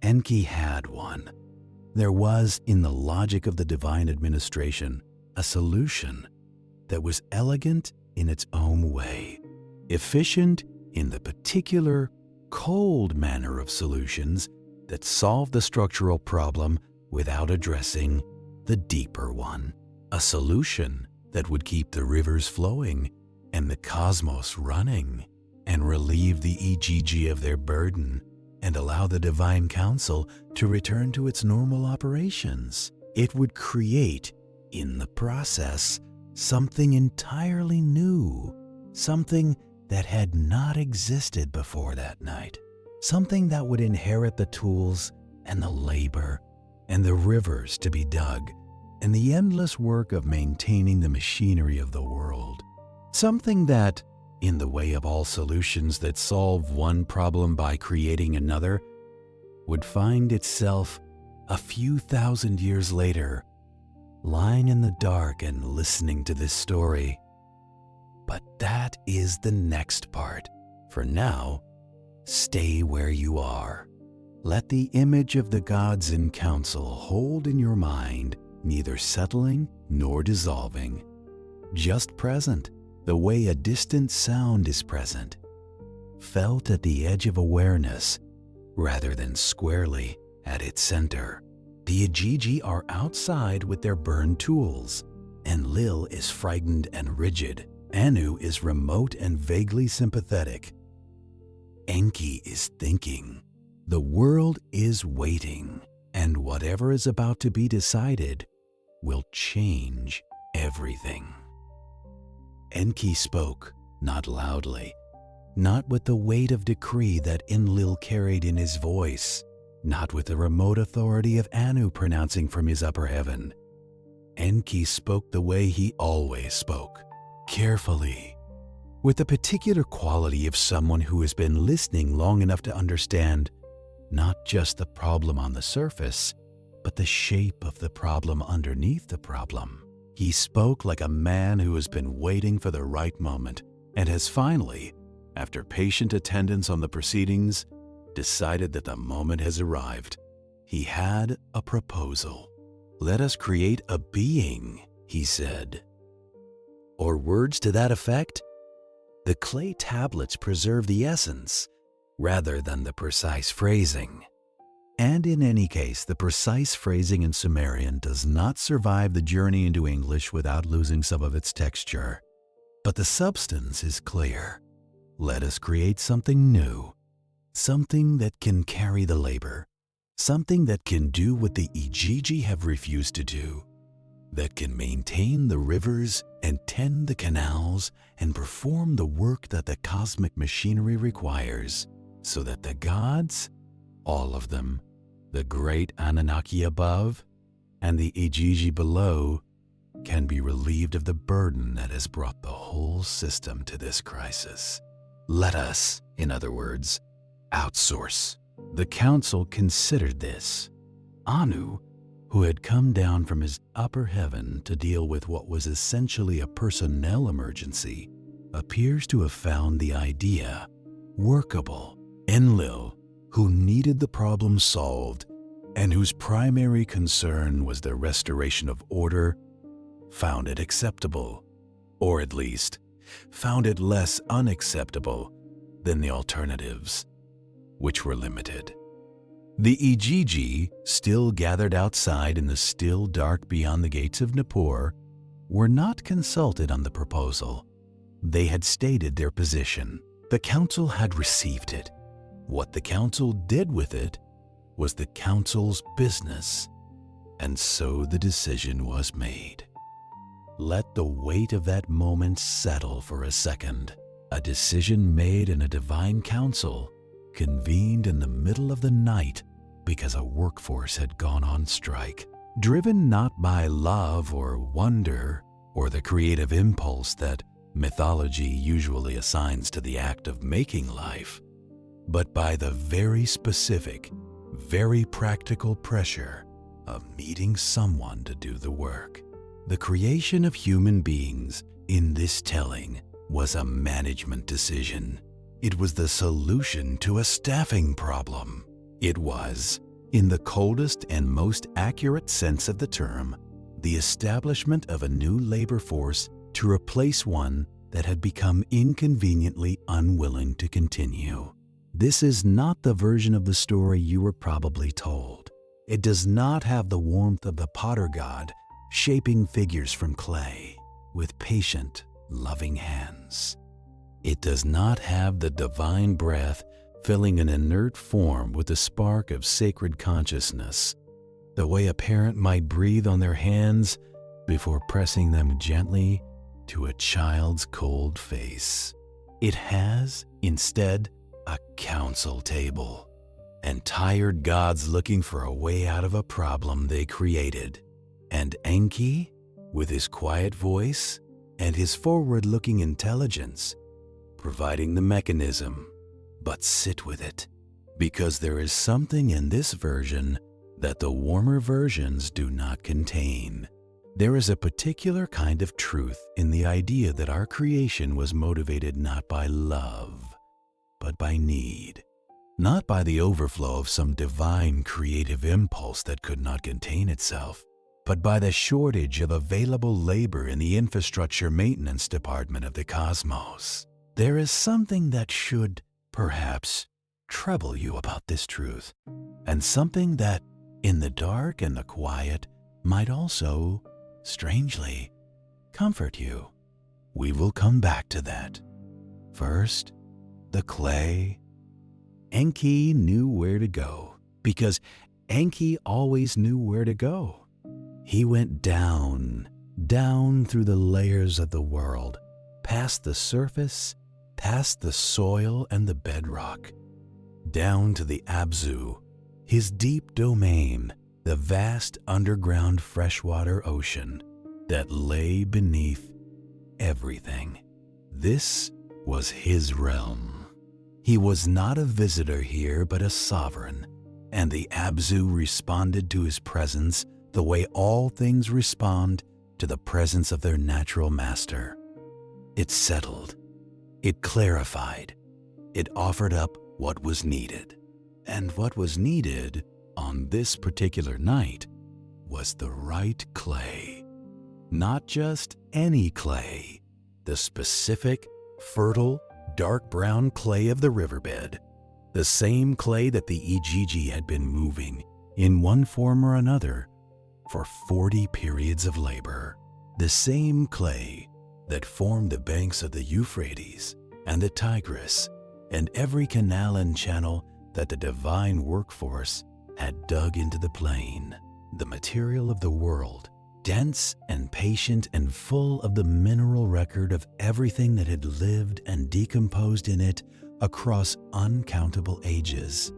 Enki had one. There was, in the logic of the divine administration, a solution that was elegant in its own way, efficient in the particular, cold manner of solutions that solved the structural problem without addressing the deeper one. A solution that would keep the rivers flowing and the cosmos running, and relieve the EGG of their burden, and allow the divine council to return to its normal operations. It would create, in the process, something entirely new, something that had not existed before that night, something that would inherit the tools and the labor and the rivers to be dug and the endless work of maintaining the machinery of the world, something that, in the way of all solutions that solve one problem by creating another, would find itself a few thousand years later, lying in the dark and listening to this story. But that is the next part. For now, stay where you are. Let the image of the gods in council hold in your mind, neither settling nor dissolving, just present, the way a distant sound is present, felt at the edge of awareness rather than squarely at its center. The Igigi are outside with their burned tools. Enlil is frightened and rigid. Anu is remote and vaguely sympathetic. Enki is thinking. The world is waiting, and whatever is about to be decided will change everything. Enki spoke, not loudly, not with the weight of decree that Enlil carried in his voice, not with the remote authority of Anu pronouncing from his upper heaven. Enki spoke the way he always spoke, carefully, with the particular quality of someone who has been listening long enough to understand not just the problem on the surface, but the shape of the problem underneath the problem. He spoke like a man who has been waiting for the right moment and has finally, after patient attendance on the proceedings, decided that the moment has arrived. He had a proposal. "Let us create a being," he said. Or words to that effect. The clay tablets preserve the essence rather than the precise phrasing. And in any case, the precise phrasing in Sumerian does not survive the journey into English without losing some of its texture. But the substance is clear. Let us create something new, something that can carry the labor, something that can do what the Ijiji have refused to do, that can maintain the rivers and tend the canals and perform the work that the cosmic machinery requires, so that the gods, all of them, the great Anunnaki above and the Ijiji below, can be relieved of the burden that has brought the whole system to this crisis. Let us, in other words, outsource. The council considered this. Anu, who had come down from his upper heaven to deal with what was essentially a personnel emergency, appears to have found the idea workable. Enlil, who needed the problem solved and whose primary concern was the restoration of order, found it acceptable, or at least found it less unacceptable than the alternatives, which were limited. The Ijiji, still gathered outside in the still dark beyond the gates of Nippur, were not consulted on the proposal. They had stated their position. The council had received it. What the council did with it was the council's business, and so the decision was made. Let the weight of that moment settle for a second. A decision made in a divine council, convened in the middle of the night because a workforce had gone on strike, driven not by love or wonder or the creative impulse that mythology usually assigns to the act of making life, but by the very specific, very practical pressure of needing someone to do the work. The creation of human beings in this telling was a management decision. It was the solution to a staffing problem. It was, in the coldest and most accurate sense of the term, the establishment of a new labor force to replace one that had become inconveniently unwilling to continue. This is not the version of the story you were probably told. It does not have the warmth of the potter god shaping figures from clay with patient, loving hands. It does not have the divine breath filling an inert form with a spark of sacred consciousness, the way a parent might breathe on their hands before pressing them gently to a child's cold face. It has, instead, a council table, and tired gods looking for a way out of a problem they created. And Enki, with his quiet voice and his forward-looking intelligence, providing the mechanism, but sit with it, because there is something in this version that the warmer versions do not contain. There is a particular kind of truth in the idea that our creation was motivated not by love, but by need, not by the overflow of some divine creative impulse that could not contain itself, but by the shortage of available labor in the infrastructure maintenance department of the cosmos. There is something that should, perhaps, trouble you about this truth, and something that, in the dark and the quiet, might also, strangely, comfort you. We will come back to that. First, the clay. Enki knew where to go, because Enki always knew where to go. He went down, down through the layers of the world, past the surface, past the soil and the bedrock, down to the Abzu, his deep domain, the vast underground freshwater ocean that lay beneath everything. This was his realm. He was not a visitor here, but a sovereign, and the Abzu responded to his presence the way all things respond to the presence of their natural master. It settled, it clarified, it offered up what was needed. And what was needed on this particular night was the right clay. Not just any clay, the specific, fertile, dark brown clay of the riverbed, The same clay that the Ijiji had been moving in one form or another for 40 periods of labor. The same clay that formed the banks of the Euphrates and the Tigris and every canal and channel that the divine workforce had dug into the plain. The material of the world, dense and patient and full of the mineral record of everything that had lived and decomposed in it across uncountable ages.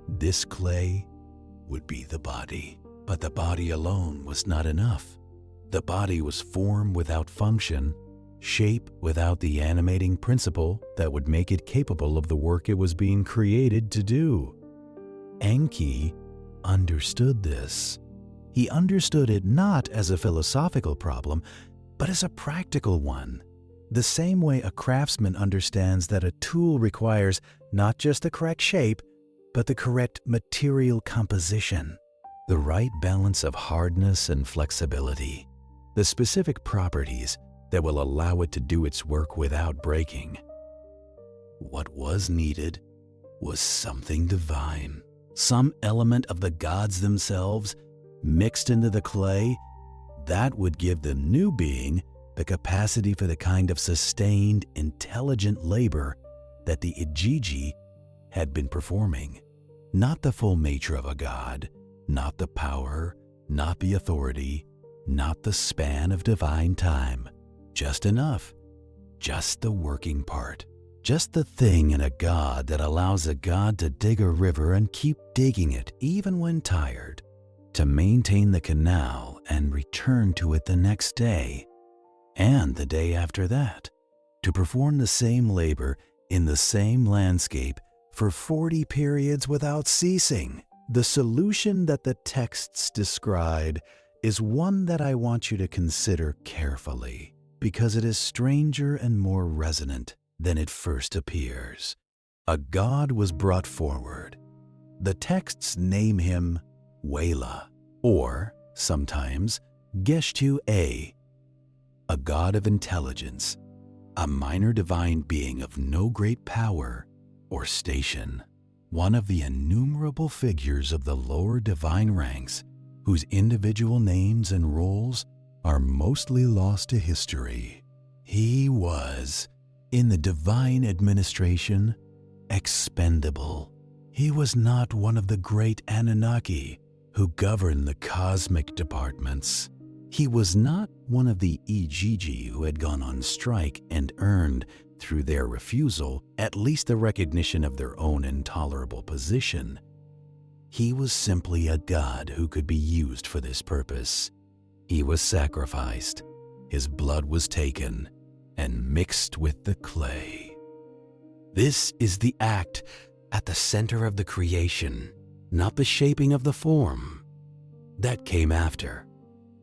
This clay would be the body. But the body alone was not enough. The body was form without function, shape without the animating principle that would make it capable of the work it was being created to do. Enki understood this. He understood it not as a philosophical problem, but as a practical one. The same way a craftsman understands that a tool requires not just the correct shape, but the correct material composition, the right balance of hardness and flexibility, the specific properties that will allow it to do its work without breaking. What was needed was something divine, some element of the gods themselves mixed into the clay that would give the new being the capacity for the kind of sustained, intelligent labor that the Ijiji had been performing. Not the full nature of a god, not the power, not the authority, not the span of divine time. Just enough, just the working part, just the thing in a god that allows a god to dig a river and keep digging it even when tired, to maintain the canal and return to it the next day, and the day after that, to perform the same labor in the same landscape for 40 periods without ceasing. The solution that the texts describe is one that I want you to consider carefully, because it is stranger and more resonant than it first appears. A god was brought forward. The texts name him Wela, or sometimes Geshtu-A, a god of intelligence, a minor divine being of no great power or station, one of the innumerable figures of the lower divine ranks whose individual names and roles are mostly lost to history. He was, in the divine administration, expendable. He was not one of the great Anunnaki who govern the cosmic departments. He was not one of the Ijiji who had gone on strike and earned, through their refusal, at least the recognition of their own intolerable position. He was simply a god who could be used for this purpose. He was sacrificed, his blood was taken, and mixed with the clay. This is the act at the center of the creation, not the shaping of the form. That came after,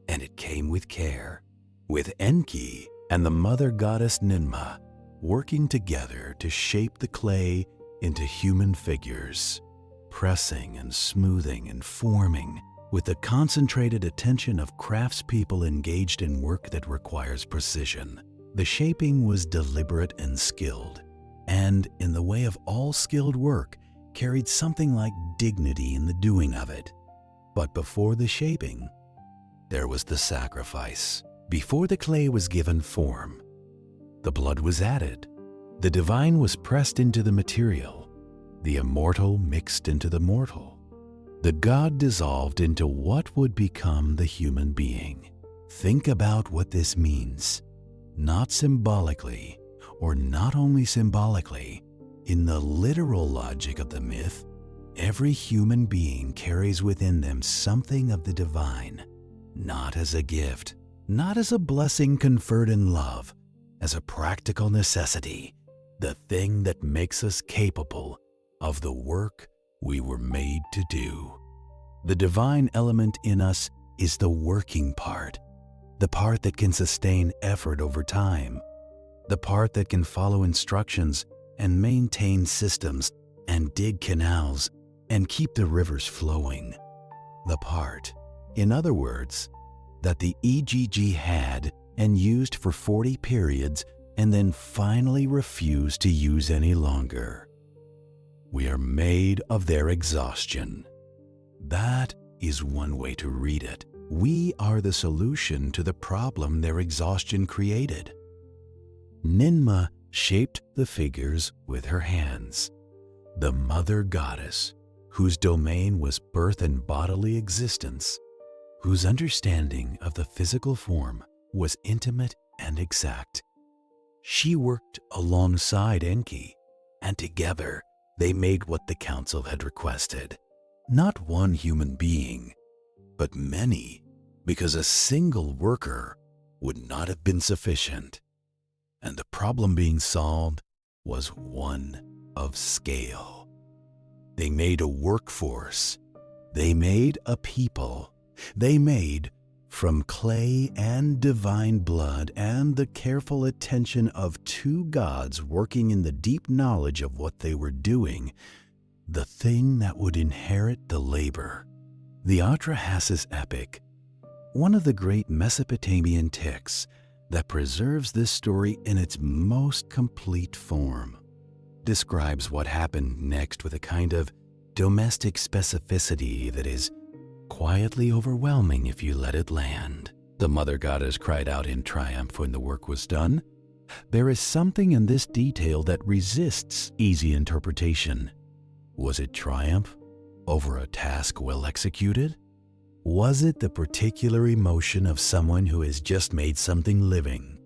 and it came with care, with Enki and the mother goddess Ninmah working together to shape the clay into human figures, pressing and smoothing and forming with the concentrated attention of craftspeople engaged in work that requires precision. The shaping was deliberate and skilled, and in the way of all skilled work, carried something like dignity in the doing of it. But before the shaping, there was the sacrifice. Before the clay was given form, the blood was added. The divine was pressed into the material, the immortal mixed into the mortal. The god dissolved into what would become the human being. Think about what this means, not symbolically, or not only symbolically. In the literal logic of the myth, every human being carries within them something of the divine, not as a gift, not as a blessing conferred in love, as a practical necessity, the thing that makes us capable of the work we were made to do. The divine element in us is the working part, the part that can sustain effort over time, the part that can follow instructions and maintain systems and dig canals and keep the rivers flowing. The part, in other words, that the Ijiji had and used for 40 periods and then finally refused to use any longer. We are made of their exhaustion. That is one way to read it. We are the solution to the problem their exhaustion created. Ninmah shaped the figures with her hands. The mother goddess, whose domain was birth and bodily existence, whose understanding of the physical form was intimate and exact. She worked alongside Enki, and together they made what the council had requested. Not one human being, but many, because a single worker would not have been sufficient. And the problem being solved was one of scale. They made a workforce. They made a people. They made, from clay and divine blood and the careful attention of two gods working in the deep knowledge of what they were doing, the thing that would inherit the labor. The Atrahasis epic, one of the great Mesopotamian texts that preserves this story in its most complete form, describes what happened next with a kind of domestic specificity that is quietly overwhelming if you let it land. The mother goddess cried out in triumph when the work was done. There is something in this detail that resists easy interpretation. Was it triumph over a task well executed? Was it the particular emotion of someone who has just made something living,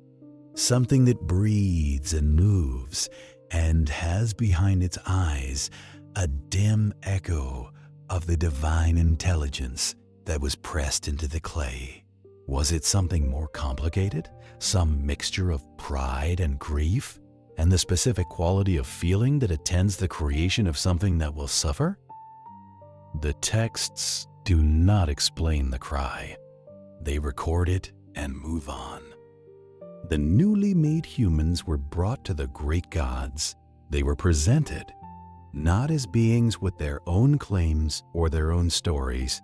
something that breathes and moves and has behind its eyes a dim echo of the divine intelligence that was pressed into the clay? Was it something more complicated, some mixture of pride and grief, and the specific quality of feeling that attends the creation of something that will suffer? The texts do not explain the cry. They record it and move on. The newly made humans were brought to the great gods. They were presented not as beings with their own claims or their own stories,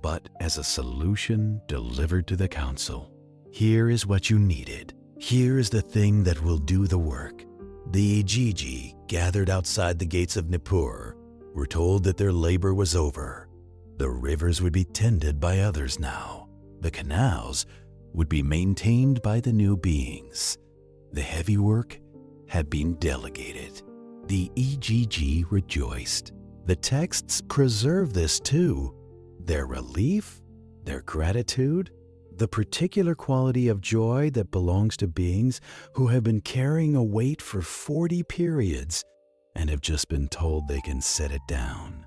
but as a solution delivered to the council. Here is what you needed. Here is the thing that will do the work. The Igigi, gathered outside the gates of Nippur, were told that their labor was over. The rivers would be tended by others now. The canals would be maintained by the new beings. The heavy work had been delegated. The Igigi rejoiced. The texts preserve this too. Their relief, their gratitude, the particular quality of joy that belongs to beings who have been carrying a weight for 40 periods and have just been told they can set it down.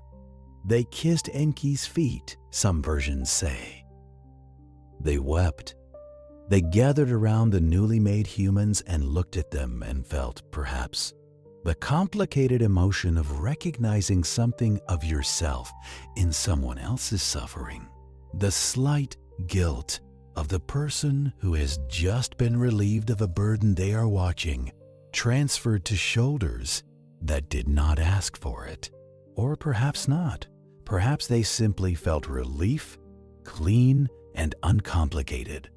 They kissed Enki's feet, some versions say. They wept. They gathered around the newly made humans and looked at them and felt, perhaps, the complicated emotion of recognizing something of yourself in someone else's suffering. The slight guilt of the person who has just been relieved of a burden they are watching, transferred to shoulders that did not ask for it. Or perhaps not. Perhaps they simply felt relief, clean and uncomplicated,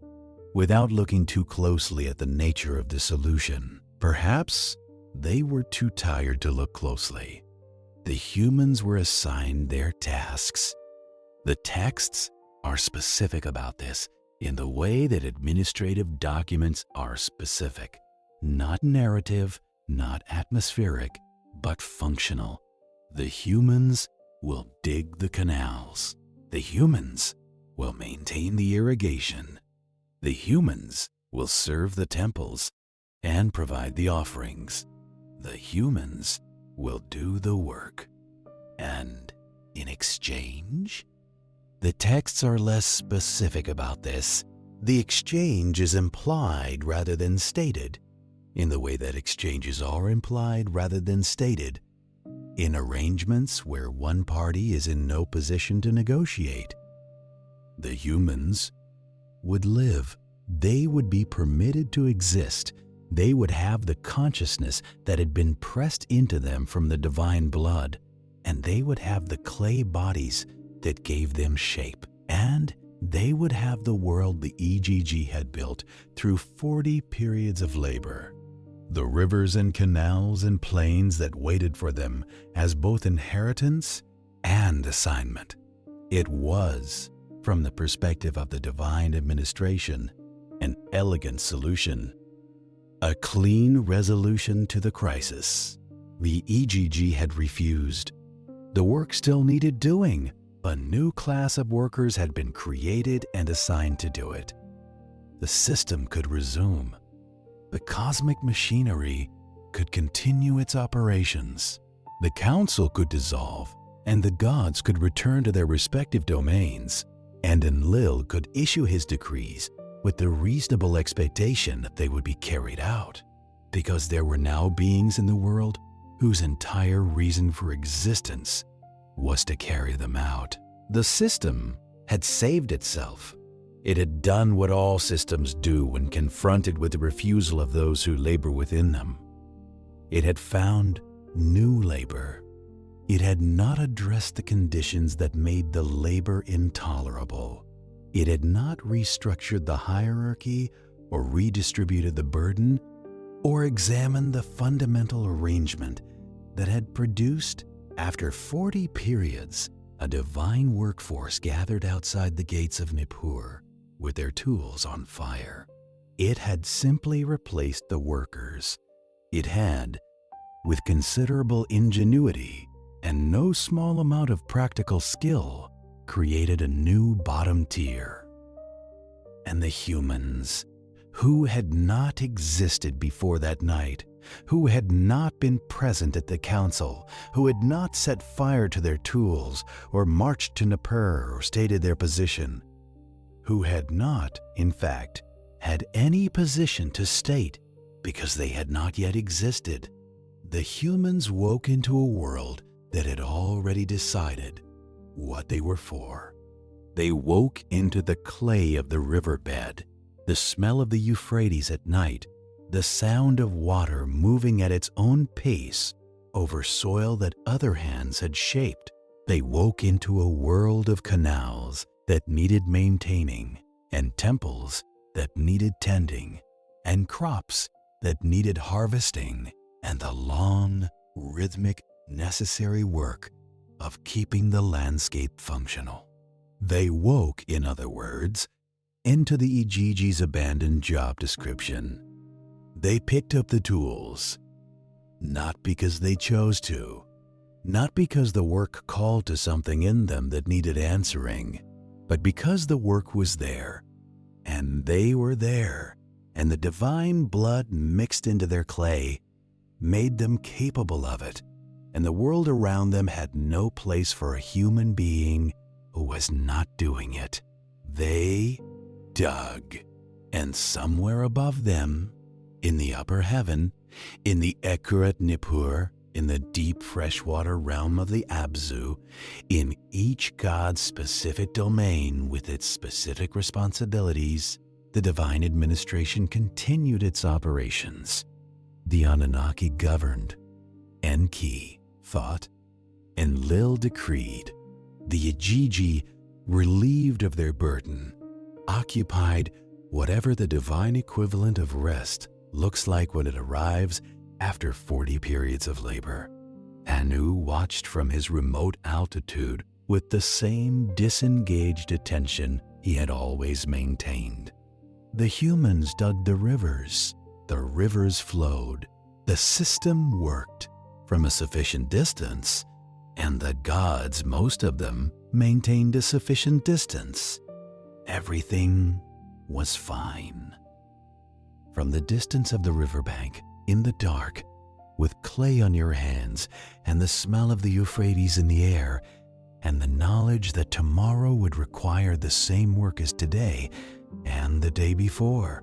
without looking too closely at the nature of the solution. Perhaps they were too tired to look closely. The humans were assigned their tasks. The texts are specific about this in the way that administrative documents are specific. Not narrative, not atmospheric, but functional. The humans will dig the canals. The humans will maintain the irrigation. The humans will serve the temples and provide the offerings. The humans will do the work. And in exchange, the texts are less specific about this. The exchange is implied rather than stated, in the way that exchanges are implied rather than stated, in arrangements where one party is in no position to negotiate. The humans would live. They would be permitted to exist. They would have the consciousness that had been pressed into them from the divine blood, and they would have the clay bodies that gave them shape. And they would have the world the Igigi had built through 40 periods of labor. the rivers and canals and plains that waited for them as both inheritance and assignment. It was, from the perspective of the divine administration, an elegant solution, a clean resolution to the crisis. The EGG had refused. The work still needed doing. A new class of workers had been created and assigned to do it. The system could resume. The cosmic machinery could continue its operations. The council could dissolve, and the gods could return to their respective domains, and Enlil could issue his decrees with the reasonable expectation that they would be carried out, because there were now beings in the world whose entire reason for existence was to carry them out. The system had saved itself. It had done what all systems do when confronted with the refusal of those who labor within them. It had found new labor. It had not addressed the conditions that made the labor intolerable. It had not restructured the hierarchy or redistributed the burden or examined the fundamental arrangement that had produced, after 40 periods, a divine workforce gathered outside the gates of Nippur with their tools on fire. It had simply replaced the workers. It had, with considerable ingenuity and no small amount of practical skill, created a new bottom tier. And the humans, who had not existed before that night, who had not been present at the council, who had not set fire to their tools or marched to Nippur or stated their position, who had not, in fact, had any position to state because they had not yet existed, the humans woke into a world that had already decided what they were for. They woke into the clay of the riverbed, the smell of the Euphrates at night, the sound of water moving at its own pace over soil that other hands had shaped. They woke into a world of canals that needed maintaining, and temples that needed tending, and crops that needed harvesting, and the long, rhythmic, necessary work of keeping the landscape functional. They woke, in other words, into the EGG's abandoned job description. They picked up the tools, not because they chose to, not because the work called to something in them that needed answering, but because the work was there, and they were there, and the divine blood mixed into their clay made them capable of it, and the world around them had no place for a human being who was not doing it. They dug, and somewhere above them, in the upper heaven, in the Ekurat Nippur, in the deep freshwater realm of the Abzu, in each god's specific domain with its specific responsibilities, the divine administration continued its operations. The Anunnaki governed, Enki thought, Enlil decreed. The Igigi, relieved of their burden, occupied whatever the divine equivalent of rest looks like when it arrives after 40 periods of labor. Anu watched from his remote altitude with the same disengaged attention he had always maintained. The humans dug the rivers flowed, the system worked from a sufficient distance, and the gods, most of them, maintained a sufficient distance. Everything was fine. From the distance of the riverbank, in the dark, with clay on your hands and the smell of the Euphrates in the air, and the knowledge that tomorrow would require the same work as today and the day before,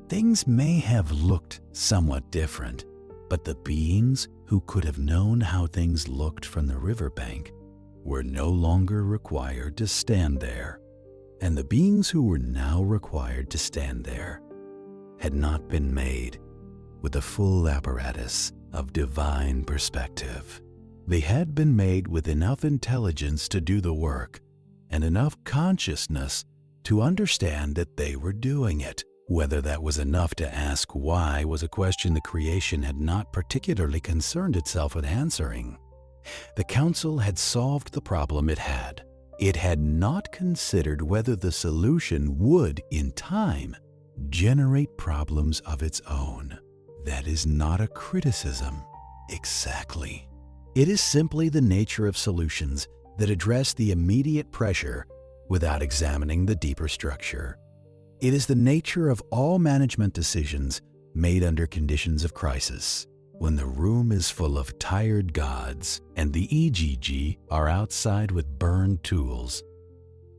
things may have looked somewhat different, but the beings who could have known how things looked from the riverbank were no longer required to stand there, and the beings who were now required to stand there had not been made with the full apparatus of divine perspective. They had been made with enough intelligence to do the work and enough consciousness to understand that they were doing it. Whether that was enough to ask why was a question the creation had not particularly concerned itself with answering. The council had solved the problem it had. It had not considered whether the solution would, in time, generate problems of its own. That is not a criticism. Exactly. It is simply the nature of solutions that address the immediate pressure without examining the deeper structure. It is the nature of all management decisions made under conditions of crisis, when the room is full of tired gods and the EGG are outside with burned tools,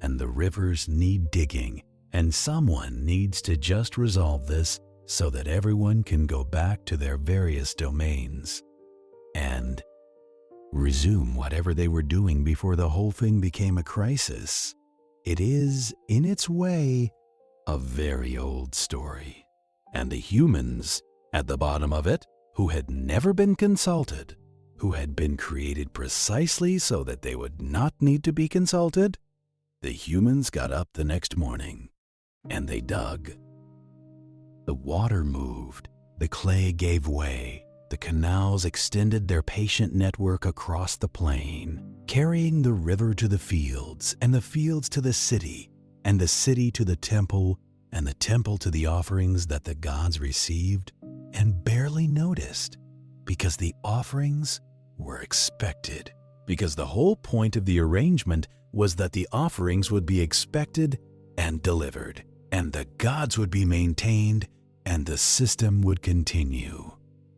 and the rivers need digging, and someone needs to just resolve this so that everyone can go back to their various domains and resume whatever they were doing before the whole thing became a crisis. It is, in its way, a very old story. And the humans at the bottom of it, who had never been consulted, who had been created precisely so that they would not need to be consulted, the humans got up the next morning and they dug. The water moved, the clay gave way, the canals extended their patient network across the plain, carrying the river to the fields, and the fields to the city, and the city to the temple, and the temple to the offerings that the gods received and barely noticed, because the offerings were expected. Because the whole point of the arrangement was that the offerings would be expected and delivered, and the gods would be maintained, and the system would continue.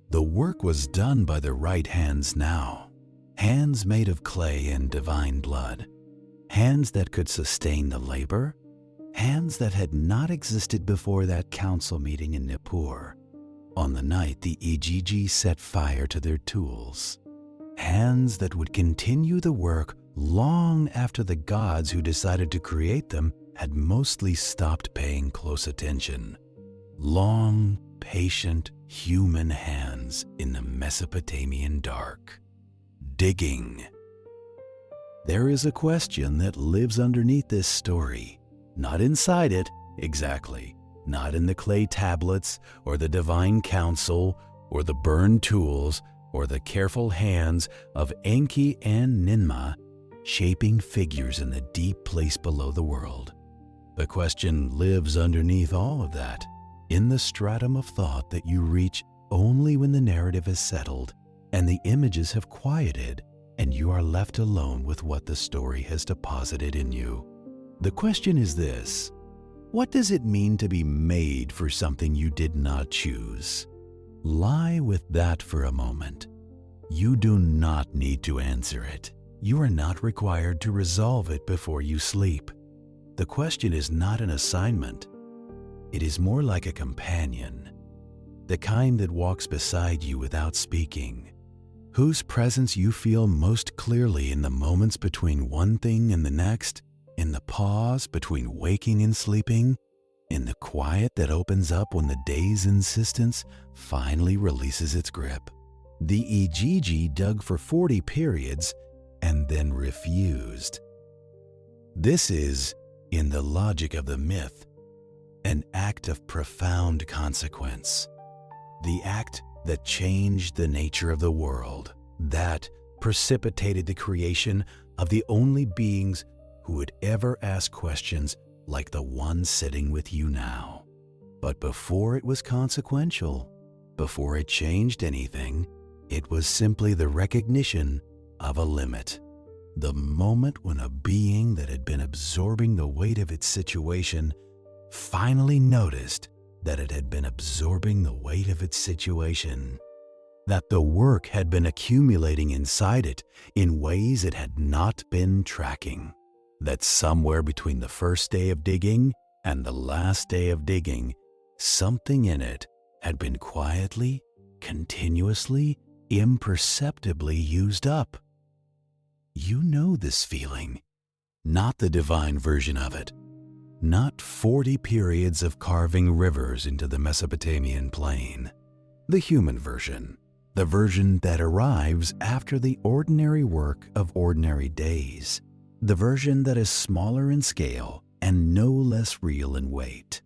The work was done by the right hands now, hands made of clay and divine blood, hands that could sustain the labor, hands that had not existed before that council meeting in Nippur, on the night the EGG set fire to their tools, hands that would continue the work long after the gods who decided to create them had mostly stopped paying close attention. Long, patient, human hands in the Mesopotamian dark, digging. There is a question that lives underneath this story, not inside it, exactly, not in the clay tablets or the divine council or the burned tools or the careful hands of Enki and Ninmah shaping figures in the deep place below the world. The question lives underneath all of that, in the stratum of thought that you reach only when the narrative is settled and the images have quieted and you are left alone with what the story has deposited in you. The question is this: what does it mean to be made for something you did not choose? Lie with that for a moment. You do not need to answer it. You are not required to resolve it before you sleep. The question is not an assignment. It is more like a companion, the kind that walks beside you without speaking, whose presence you feel most clearly in the moments between one thing and the next, in the pause between waking and sleeping, in the quiet that opens up when the day's insistence finally releases its grip. The EGG dug for 40 periods and then refused. This is, in the logic of the myth, an act of profound consequence. The act that changed the nature of the world, that precipitated the creation of the only beings who would ever ask questions like the one sitting with you now. But before it was consequential, before it changed anything, it was simply the recognition of a limit. The moment when a being that had been absorbing the weight of its situation finally noticed that it had been absorbing the weight of its situation, that the work had been accumulating inside it in ways it had not been tracking, that somewhere between the first day of digging and the last day of digging, something in it had been quietly, continuously, imperceptibly used up. You know this feeling, not the divine version of it, not 40 periods of carving rivers into the Mesopotamian plain, the human version, the version that arrives after the ordinary work of ordinary days, the version that is smaller in scale and no less real in weight,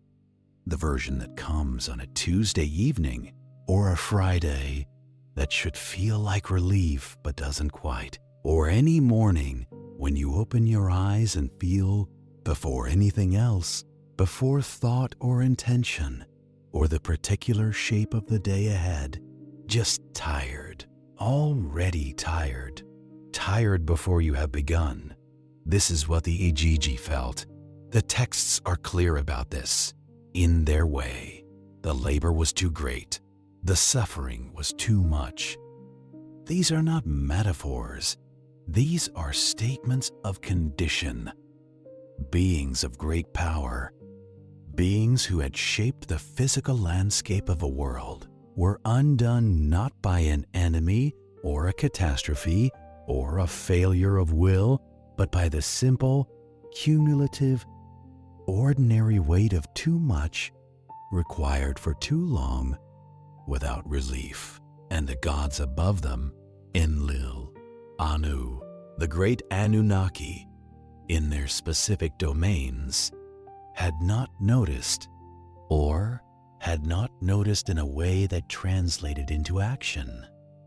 the version that comes on a Tuesday evening or a Friday that should feel like relief but doesn't quite, or any morning when you open your eyes and feel, before anything else, before thought or intention, or the particular shape of the day ahead, just tired, already tired, tired before you have begun. This is what the Igigi felt. The texts are clear about this. In their way, the labor was too great. The suffering was too much. These are not metaphors. These are statements of condition. Beings of great power, beings who had shaped the physical landscape of a world, were undone not by an enemy or a catastrophe or a failure of will, but by the simple, cumulative, ordinary weight of too much required for too long without relief. And the gods above them, Enlil, Anu, the great Anunnaki, in their specific domains, had not noticed, or had not noticed in a way that translated into action.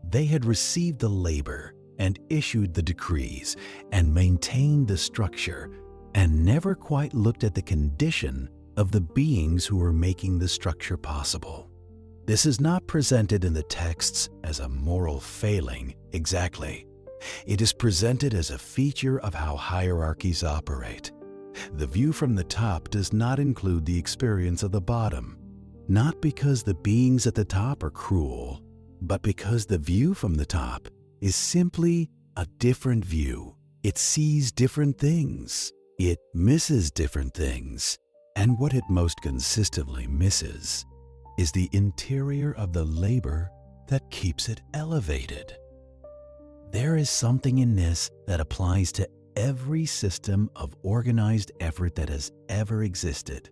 They had received the labor and issued the decrees and maintained the structure and never quite looked at the condition of the beings who were making the structure possible. This is not presented in the texts as a moral failing exactly. It is presented as a feature of how hierarchies operate. The view from the top does not include the experience of the bottom, not because the beings at the top are cruel, but because the view from the top is simply a different view. It sees different things. It misses different things. And what it most consistently misses is the interior of the labor that keeps it elevated. There is something in this that applies to every system of organized effort that has ever existed,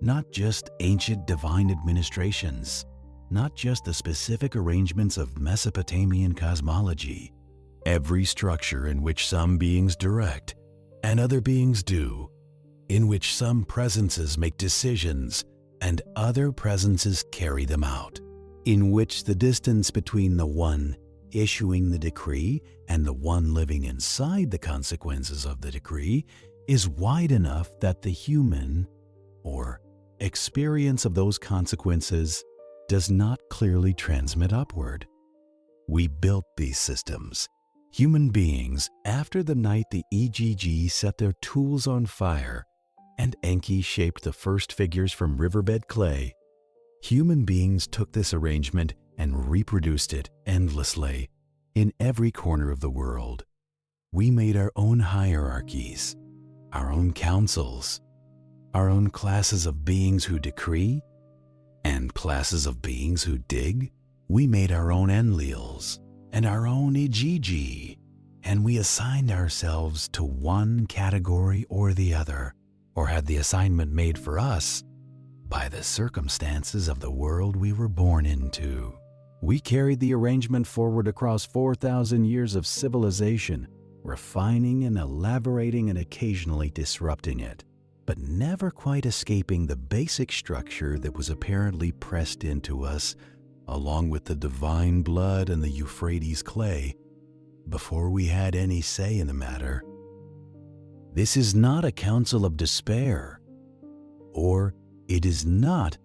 not just ancient divine administrations, not just the specific arrangements of Mesopotamian cosmology. Every structure in which some beings direct and other beings do, in which some presences make decisions and other presences carry them out, in which the distance between the one issuing the decree and the one living inside the consequences of the decree is wide enough that the human, or experience of those consequences, does not clearly transmit upward. We built these systems. Human beings, after the night the Igigi set their tools on fire and Enki shaped the first figures from riverbed clay, human beings took this arrangement and reproduced it endlessly in every corner of the world. We made our own hierarchies, our own councils, our own classes of beings who decree, and classes of beings who dig. We made our own Enlils and our own Igigi, and we assigned ourselves to one category or the other, or had the assignment made for us by the circumstances of the world we were born into. We carried the arrangement forward across 4,000 years of civilization, refining and elaborating and occasionally disrupting it, but never quite escaping the basic structure that was apparently pressed into us along with the divine blood and the Euphrates clay before we had any say in the matter. This is not a counsel of despair, or it is not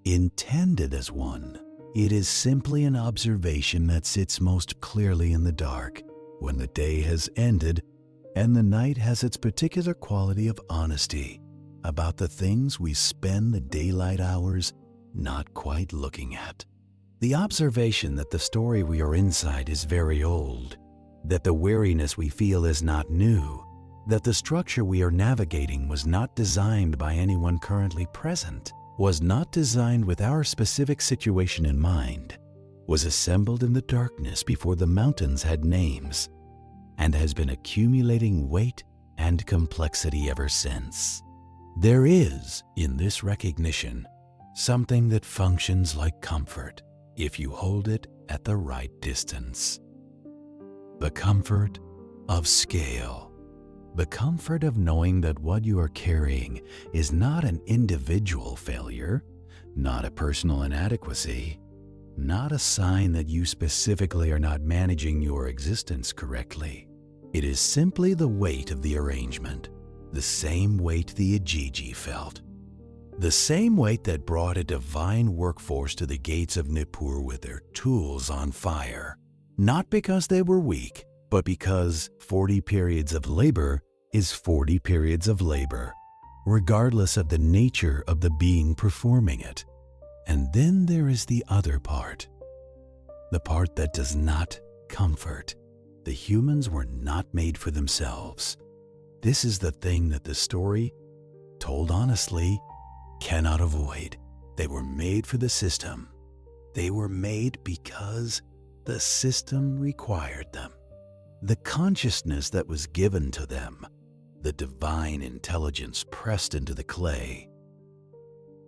intended as one. It is simply an observation that sits most clearly in the dark when the day has ended and the night has its particular quality of honesty about the things we spend the daylight hours not quite looking at. The observation that the story we are inside is very old, that the weariness we feel is not new, that the structure we are navigating was not designed by anyone currently present, was not designed with our specific situation in mind, was assembled in the darkness before the mountains had names, and has been accumulating weight and complexity ever since. There is, in this recognition, something that functions like comfort if you hold it at the right distance. The comfort of scale, The comfort of knowing that what you are carrying is not an individual failure, not a personal inadequacy, not a sign that you specifically are not managing your existence correctly. It is simply the weight of the arrangement, the same weight the Igigi felt. The same weight that brought a divine workforce to the gates of Nippur with their tools on fire, not because they were weak, but because 40 periods of labor is 40 periods of labor, regardless of the nature of the being performing it. And then there is the other part, the part that does not comfort. The humans were not made for themselves. This is the thing that the story, told honestly, cannot avoid. They were made for the system. They were made because the system required them. The consciousness that was given to them, the divine intelligence pressed into the clay,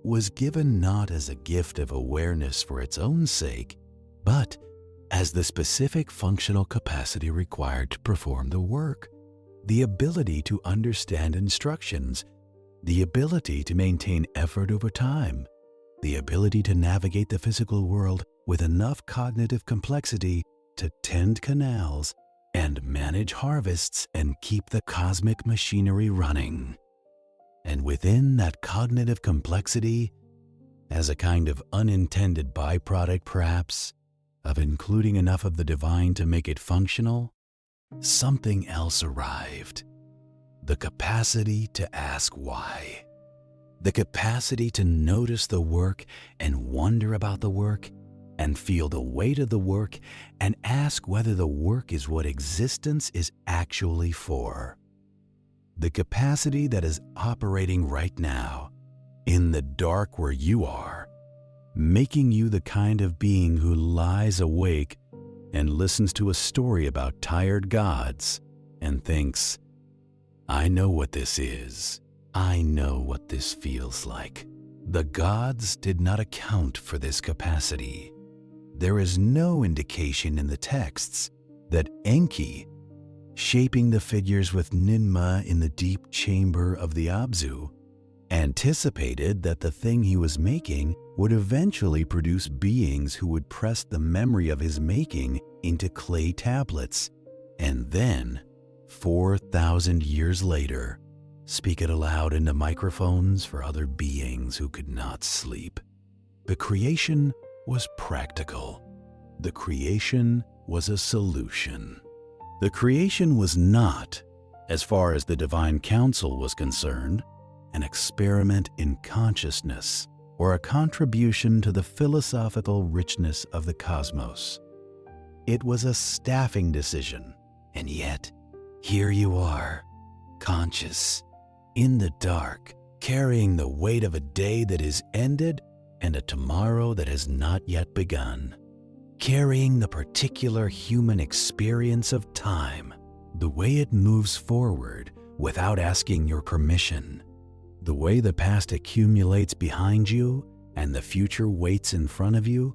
was given not as a gift of awareness for its own sake, but as the specific functional capacity required to perform the work, the ability to understand instructions, the ability to maintain effort over time, the ability to navigate the physical world with enough cognitive complexity to tend canals and manage harvests and keep the cosmic machinery running. And within that cognitive complexity, as a kind of unintended byproduct perhaps, of including enough of the divine to make it functional, something else arrived. The capacity to ask why. The capacity to notice the work and wonder about the work and feel the weight of the work and ask whether the work is what existence is actually for. The capacity that is operating right now, in the dark where you are, making you the kind of being who lies awake and listens to a story about tired gods and thinks, I know what this is. I know what this feels like. The gods did not account for this capacity. There is no indication in the texts that Enki, shaping the figures with Ninmah in the deep chamber of the Abzu, anticipated that the thing he was making would eventually produce beings who would press the memory of his making into clay tablets, and then, 4,000 years later, speak it aloud into microphones for other beings who could not sleep. The creation was practical. The creation was a solution. The creation was not, as far as the divine council was concerned, an experiment in consciousness or a contribution to the philosophical richness of the cosmos. It was a staffing decision, and yet, here you are, conscious, in the dark, carrying the weight of a day that is ended and a tomorrow that has not yet begun, carrying the particular human experience of time, the way it moves forward without asking your permission, the way the past accumulates behind you and the future waits in front of you,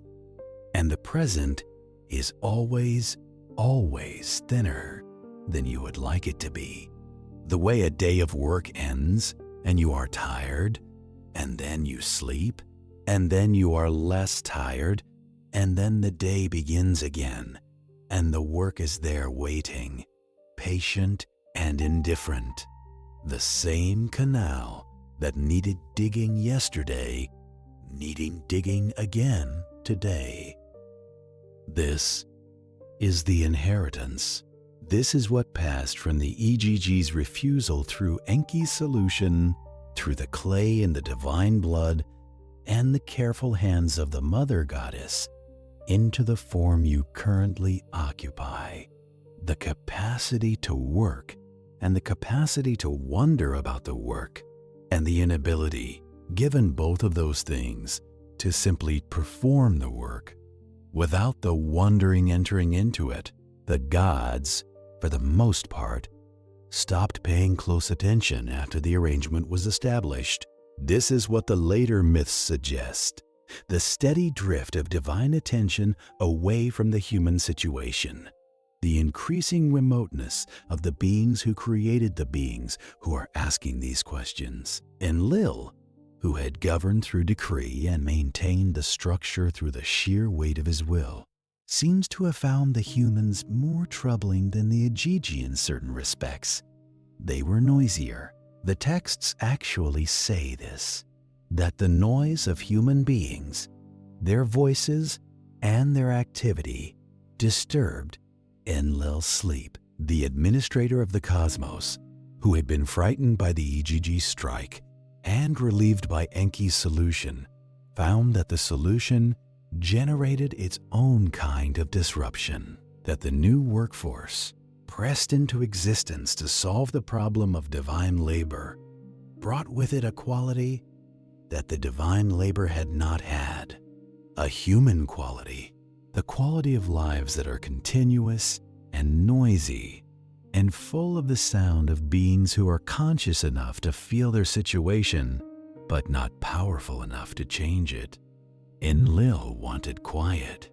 and the present is always, always thinner than you would like it to be. The way a day of work ends and you are tired, and then you sleep, and then you are less tired, and then the day begins again, and the work is there waiting, patient and indifferent. The same canal that needed digging yesterday, needing digging again today. This is the inheritance. This is what passed from the EGG's refusal through Enki's solution, through the clay and the divine blood, and the careful hands of the mother goddess, into the form you currently occupy. The capacity to work and the capacity to wonder about the work, and the inability, given both of those things, to simply perform the work. Without the wondering entering into it, the gods, for the most part, stopped paying close attention after the arrangement was established. This is what the later myths suggest: the steady drift of divine attention away from the human situation, the increasing remoteness of the beings who created the beings who are asking these questions. Enlil, who had governed through decree and maintained the structure through the sheer weight of his will, seems to have found the humans more troubling than the Igigi in certain respects. They were noisier. The texts actually say this, that the noise of human beings, their voices, and their activity disturbed Enlil's sleep. The administrator of the cosmos, who had been frightened by the Igigi strike and relieved by Enki's solution, found that the solution generated its own kind of disruption, that the new workforce, pressed into existence to solve the problem of divine labor, brought with it a quality that the divine labor had not had, a human quality, the quality of lives that are continuous and noisy and full of the sound of beings who are conscious enough to feel their situation, but not powerful enough to change it. Enlil wanted quiet.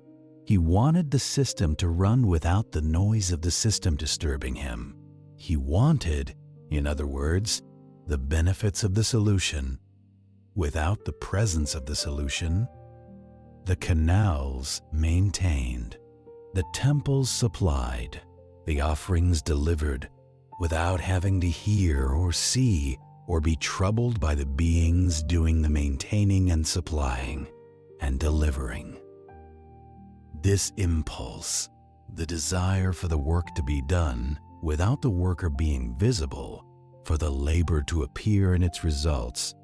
He wanted the system to run without the noise of the system disturbing him. He wanted, in other words, the benefits of the solution without the presence of the solution, the canals maintained, the temples supplied, the offerings delivered without having to hear or see or be troubled by the beings doing the maintaining and supplying and delivering. This impulse, the desire for the work to be done without the worker being visible, for the labor to appear in its results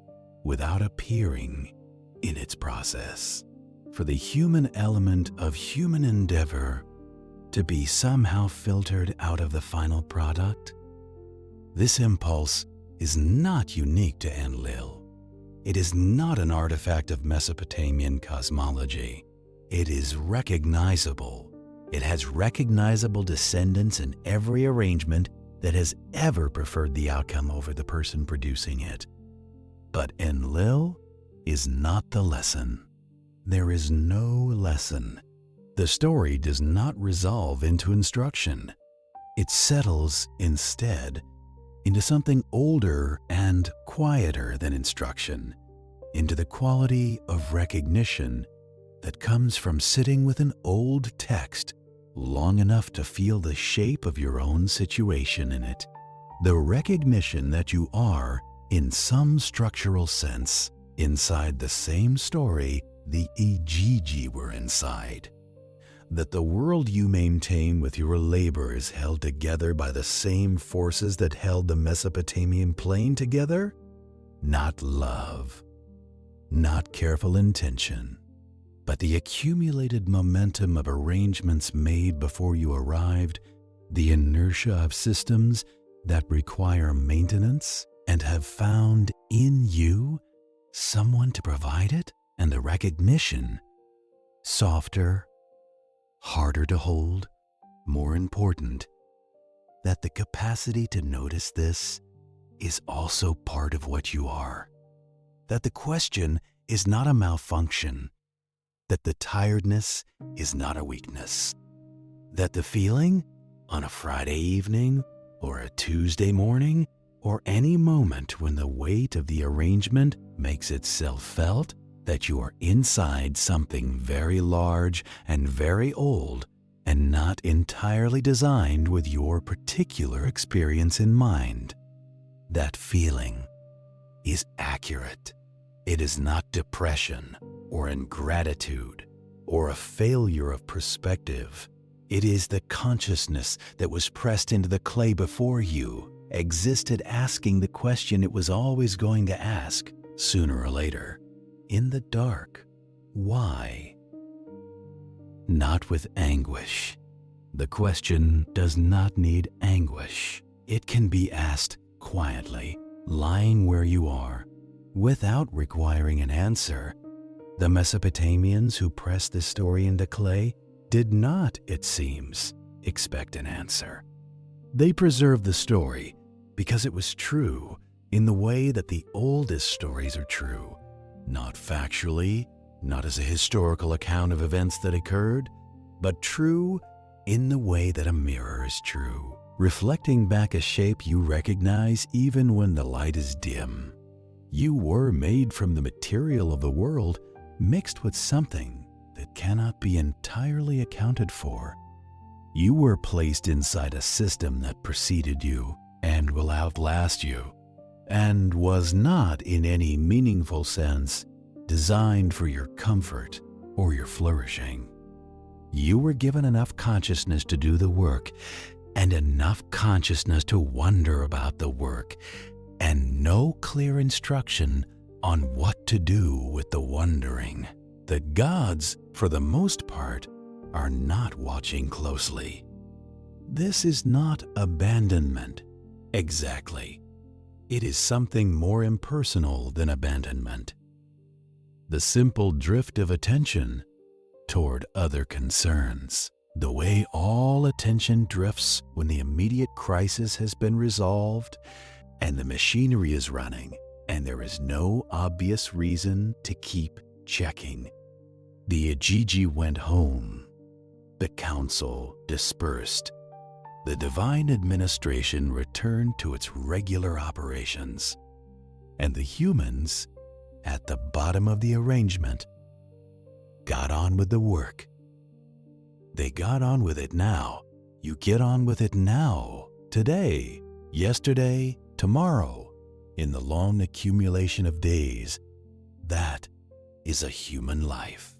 without appearing in its process, for the human element of human endeavor to be somehow filtered out of the final product. This impulse is not unique to Enlil. It is not an artifact of Mesopotamian cosmology. It is recognizable. It has recognizable descendants in every arrangement that has ever preferred the outcome over the person producing it. But Enlil is not the lesson. There is no lesson. The story does not resolve into instruction. It settles instead into something older and quieter than instruction, into the quality of recognition that comes from sitting with an old text long enough to feel the shape of your own situation in it. The recognition that you are, in some structural sense, inside the same story the Igigi were inside. That the world you maintain with your labor is held together by the same forces that held the Mesopotamian plain together? Not love, not careful intention, but the accumulated momentum of arrangements made before you arrived, the inertia of systems that require maintenance and have found in you someone to provide it, and the recognition, softer, harder to hold, more important, that the capacity to notice this is also part of what you are. That the question is not a malfunction. That the tiredness is not a weakness. That the feeling on a Friday evening or a Tuesday morning or any moment when the weight of the arrangement makes itself felt, that you are inside something very large and very old and not entirely designed with your particular experience in mind. That feeling is accurate. It is not depression or ingratitude or a failure of perspective. It is the consciousness that was pressed into the clay before you, existed asking the question it was always going to ask, sooner or later, in the dark. Why? Not with anguish. The question does not need anguish. It can be asked quietly, lying where you are, without requiring an answer. The Mesopotamians who pressed this story into clay did not, it seems, expect an answer. They preserved the story because it was true in the way that the oldest stories are true, not factually, not as a historical account of events that occurred, but true in the way that a mirror is true, reflecting back a shape you recognize even when the light is dim. You were made from the material of the world, mixed with something that cannot be entirely accounted for. You were placed inside a system that preceded you and will outlast you, and was not in any meaningful sense designed for your comfort or your flourishing. You were given enough consciousness to do the work, and enough consciousness to wonder about the work, and no clear instruction on what to do with the wondering. The gods, for the most part, are not watching closely. This is not abandonment, exactly. It is something more impersonal than abandonment. The simple drift of attention toward other concerns. The way all attention drifts when the immediate crisis has been resolved and the machinery is running and there is no obvious reason to keep checking. The Ajiji went home. The council dispersed. The divine administration returned to its regular operations. And the humans, at the bottom of the arrangement, got on with the work. They got on with it now. You get on with it now, today, yesterday, tomorrow, in the long accumulation of days. That is a human life.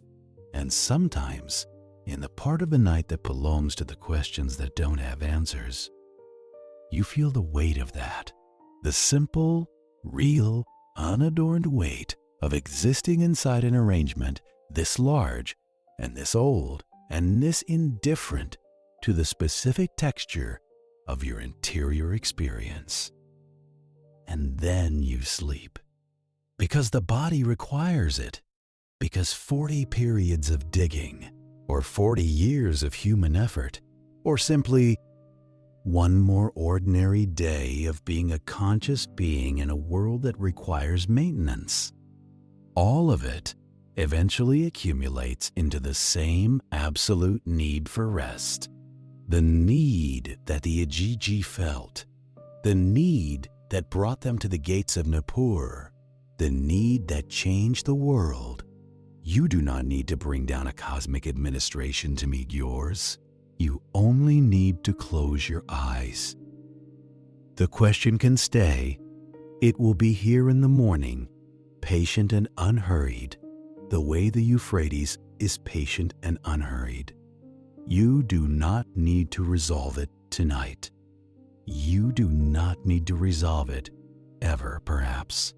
And sometimes, in the part of the night that belongs to the questions that don't have answers, you feel the weight of that. The simple, real, unadorned weight of existing inside an arrangement this large and this old and this indifferent to the specific texture of your interior experience. And then you sleep, because the body requires it, because 40 periods of digging, or 40 years of human effort, or simply one more ordinary day of being a conscious being in a world that requires maintenance. All of it eventually accumulates into the same absolute need for rest. The need that the Ajiji felt, the need that brought them to the gates of Nippur, the need that changed the world. You do not need to bring down a cosmic administration to meet yours. You only need to close your eyes. The question can stay. It will be here in the morning, patient and unhurried, the way the Euphrates is patient and unhurried. You do not need to resolve it tonight. You do not need to resolve it ever, perhaps.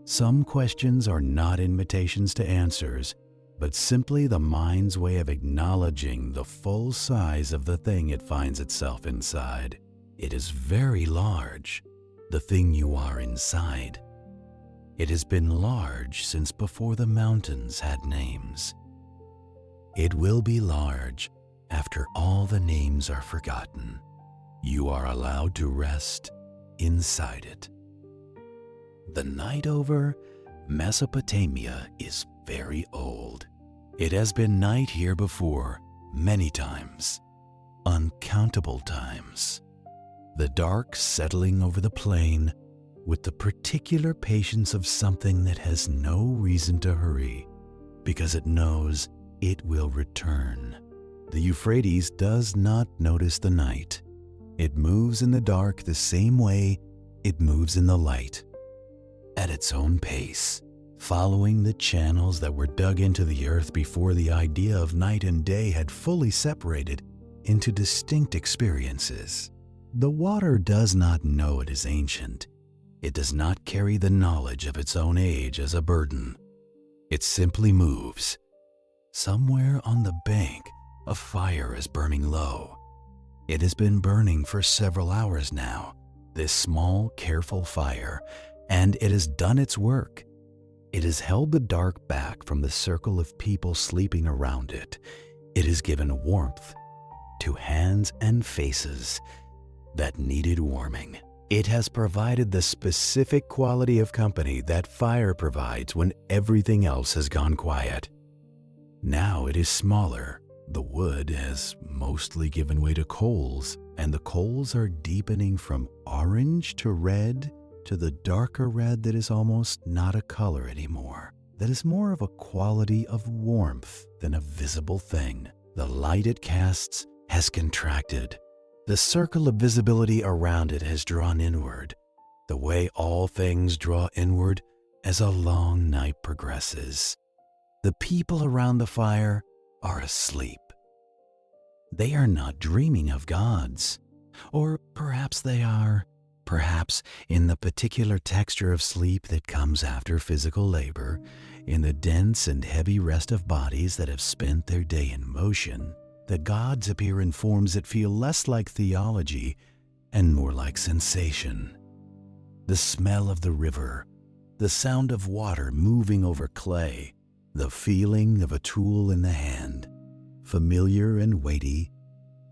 Some questions are not invitations to answers, but simply the mind's way of acknowledging the full size of the thing it finds itself inside. It is very large, the thing you are inside. It has been large since before the mountains had names. It will be large after all the names are forgotten. You are allowed to rest inside it. The night over Mesopotamia is very old. It has been night here before, many times, uncountable times. The dark settling over the plain with the particular patience of something that has no reason to hurry, because it knows it will return. The Euphrates does not notice the night. It moves in the dark the same way it moves in the light, at its own pace, following the channels that were dug into the earth before the idea of night and day had fully separated into distinct experiences. The water does not know it is ancient. It does not carry the knowledge of its own age as a burden. It simply moves. Somewhere on the bank, a fire is burning low. It has been burning for several hours now, this small, careful fire, and it has done its work. It has held the dark back from the circle of people sleeping around it. It has given warmth to hands and faces that needed warming. It has provided the specific quality of company that fire provides when everything else has gone quiet. Now it is smaller, The wood has mostly given way to coals, and the coals are deepening from orange to red to the darker red that is almost not a color anymore. That is more of a quality of warmth than a visible thing. The light it casts has contracted. The circle of visibility around it has drawn inward, the way all things draw inward as a long night progresses. The people around the fire are asleep. They are not dreaming of gods. Or perhaps they are. Perhaps in the particular texture of sleep that comes after physical labor, in the dense and heavy rest of bodies that have spent their day in motion, the gods appear in forms that feel less like theology and more like sensation. The smell of the river, the sound of water moving over clay, the feeling of a tool in the hand, familiar and weighty,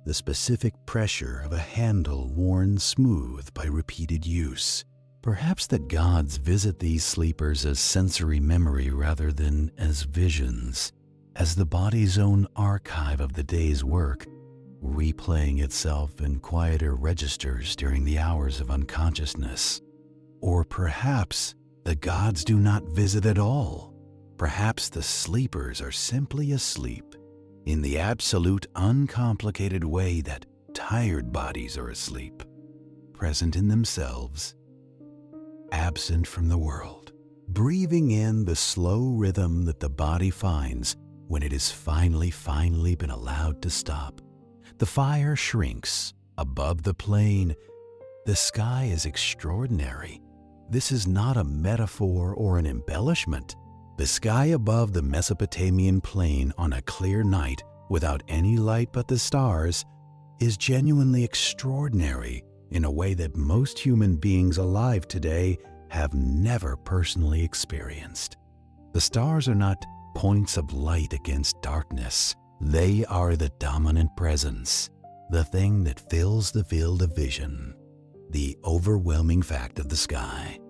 the specific pressure of a handle worn smooth by repeated use. Perhaps that gods visit these sleepers as sensory memory rather than as visions, as the body's own archive of the day's work, replaying itself in quieter registers during the hours of unconsciousness. Or perhaps the gods do not visit at all. Perhaps the sleepers are simply asleep in the absolute uncomplicated way that tired bodies are asleep, present in themselves, absent from the world, breathing in the slow rhythm that the body finds when it has finally been allowed to stop. The fire shrinks above the plain. The sky is extraordinary. This is not a metaphor or an embellishment. The sky above the Mesopotamian plain on a clear night without any light but the stars is genuinely extraordinary in a way that most human beings alive today have never personally experienced. The stars are not points of light against darkness. They are the dominant presence, the thing that fills the field of vision, the overwhelming fact of the sky,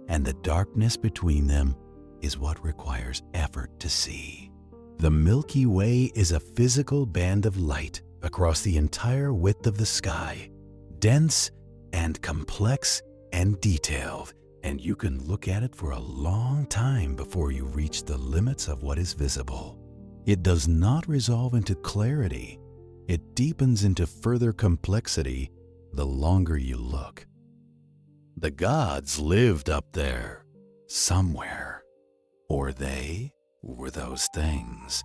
and the darkness between them is what requires effort to see. The Milky Way is a physical band of light across the entire width of the sky, dense and complex and detailed, and you can look at it for a long time before you reach the limits of what is visible. It does not resolve into clarity. It deepens into further complexity the longer you look. The gods lived up there, somewhere. Or they were those things.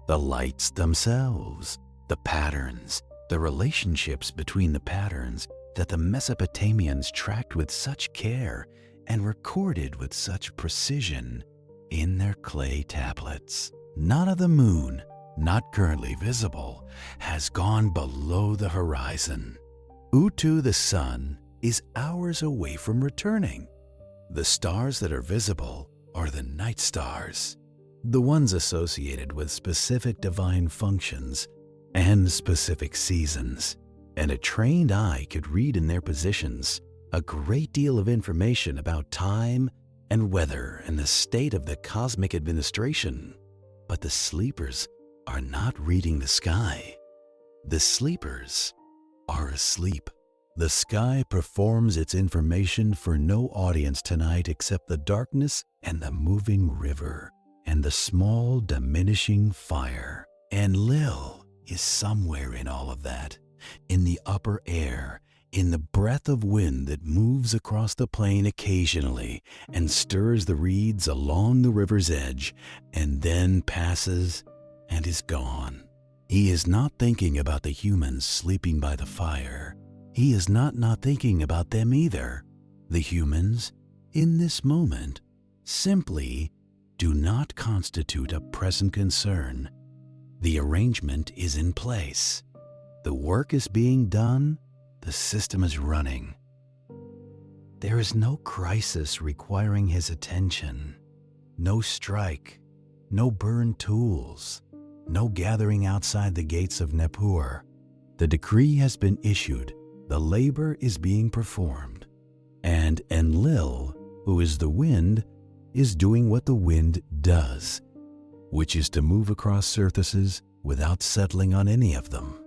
The lights themselves, the patterns, the relationships between the patterns that the Mesopotamians tracked with such care and recorded with such precision in their clay tablets. None of the moon, not currently visible, has gone below the horizon. Utu, the sun, is hours away from returning. The stars that are visible are the night stars, the ones associated with specific divine functions and specific seasons, and a trained eye could read in their positions a great deal of information about time and weather and the state of the cosmic administration. But the sleepers are not reading the sky. The sleepers are asleep. The sky performs its information for no audience tonight except the darkness and the moving river and the small diminishing fire. And Lil is somewhere in all of that, in the upper air, in the breath of wind that moves across the plain occasionally and stirs the reeds along the river's edge and then passes and is gone. He is not thinking about the humans sleeping by the fire. He is not thinking about them either. The humans, in this moment, simply do not constitute a present concern. The arrangement is in place. The work is being done. The system is running. There is no crisis requiring his attention. No strike. No burned tools. No gathering outside the gates of Nippur. The decree has been issued. The labor is being performed, and Enlil, who is the wind, is doing what the wind does, which is to move across surfaces without settling on any of them.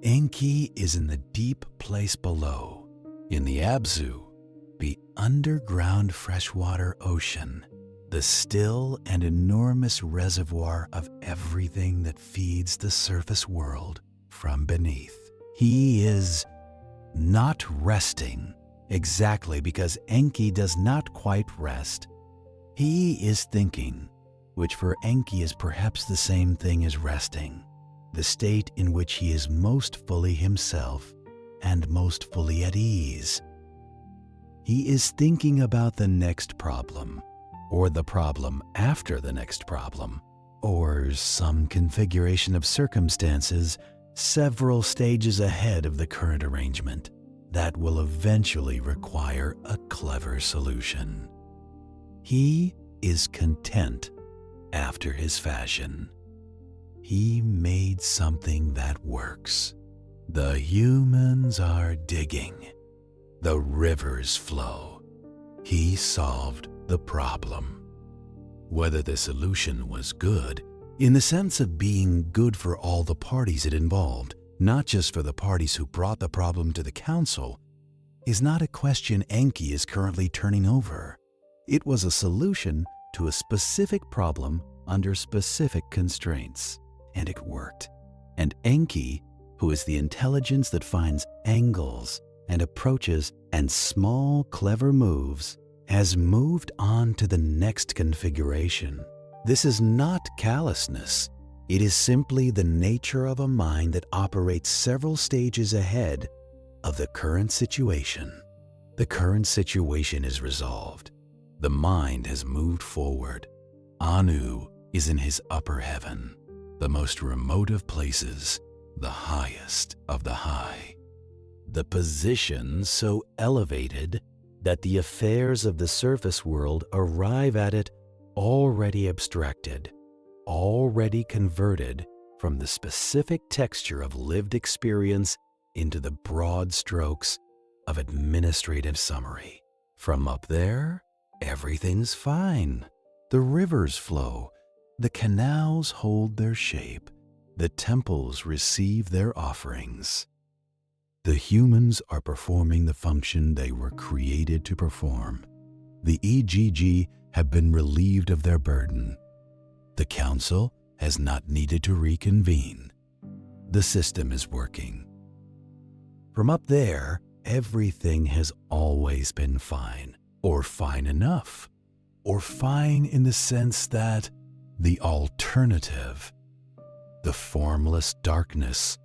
Enki is in the deep place below, in the Abzu, the underground freshwater ocean, the still and enormous reservoir of everything that feeds the surface world from beneath. He is not resting, exactly because Enki does not quite rest. He is thinking, which for Enki is perhaps the same thing as resting, the state in which he is most fully himself and most fully at ease. He is thinking about the next problem, or the problem after the next problem, or some configuration of circumstances several stages ahead of the current arrangement that will eventually require a clever solution. He is content after his fashion. He made something that works. The humans are digging. The rivers flow. He solved the problem. Whether the solution was good, in the sense of being good for all the parties it involved, not just for the parties who brought the problem to the council, is not a question Enki is currently turning over. It was a solution to a specific problem under specific constraints, and it worked. And Enki, who is the intelligence that finds angles and approaches and small, clever moves, has moved on to the next configuration. This is not callousness. It is simply the nature of a mind that operates several stages ahead of the current situation. The current situation is resolved. The mind has moved forward. Anu is in his upper heaven, the most remote of places, the highest of the high. The position so elevated that the affairs of the surface world arrive at it already abstracted, already converted from the specific texture of lived experience into the broad strokes of administrative summary. From up there, everything's fine. The rivers flow, the canals hold their shape, the temples receive their offerings. The humans are performing the function they were created to perform. The EGG have been relieved of their burden. The council has not needed to reconvene. The system is working. From up there, everything has always been fine, or fine enough, or fine in the sense that the alternative, the formless darkness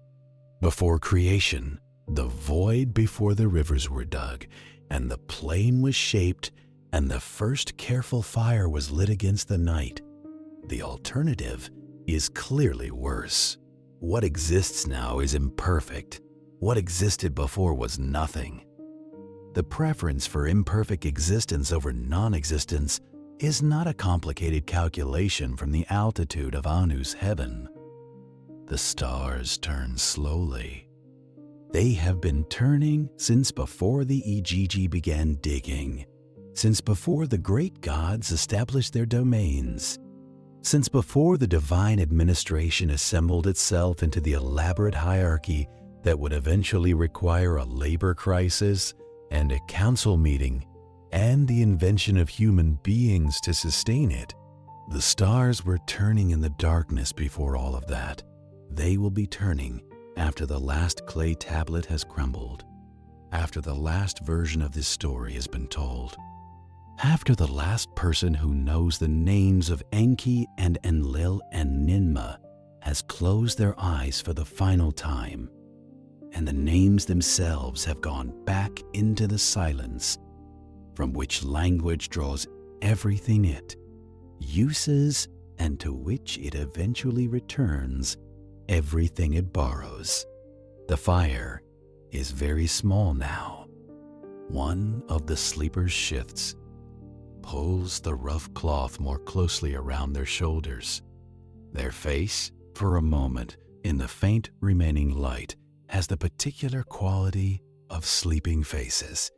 before creation, the void before the rivers were dug, and the plain was shaped, and the first careful fire was lit against the night. The alternative is clearly worse. What exists now is imperfect. What existed before was nothing. The preference for imperfect existence over non-existence is not a complicated calculation from the altitude of Anu's heaven. The stars turn slowly. They have been turning since before the EGG began digging, since before the great gods established their domains, since before the divine administration assembled itself into the elaborate hierarchy that would eventually require a labor crisis and a council meeting and the invention of human beings to sustain it. The stars were turning in the darkness before all of that. They will be turning after the last clay tablet has crumbled, after the last version of this story has been told, after the last person who knows the names of Enki and Enlil and Ninmah has closed their eyes for the final time, and the names themselves have gone back into the silence from which language draws everything it uses and to which it eventually returns everything it borrows. The fire is very small now. One of the sleepers shifts, pulls the rough cloth more closely around their shoulders. Their face, for a moment, in the faint remaining light, has the particular quality of sleeping faces,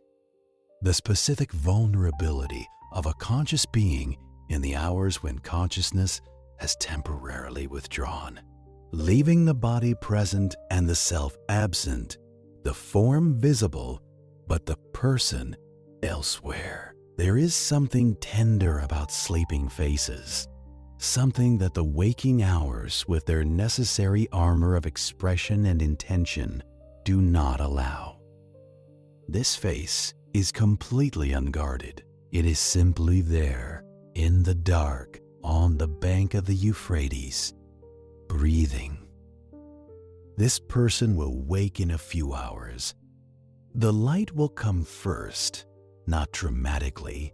the specific vulnerability of a conscious being in the hours when consciousness has temporarily withdrawn. leaving the body present and the self absent, the form visible, but the person elsewhere. There is something tender about sleeping faces, something that the waking hours with their necessary armor of expression and intention do not allow. This face is completely unguarded. It is simply there, in the dark, on the bank of the Euphrates, breathing. This person will wake in a few hours. The light will come first, not dramatically,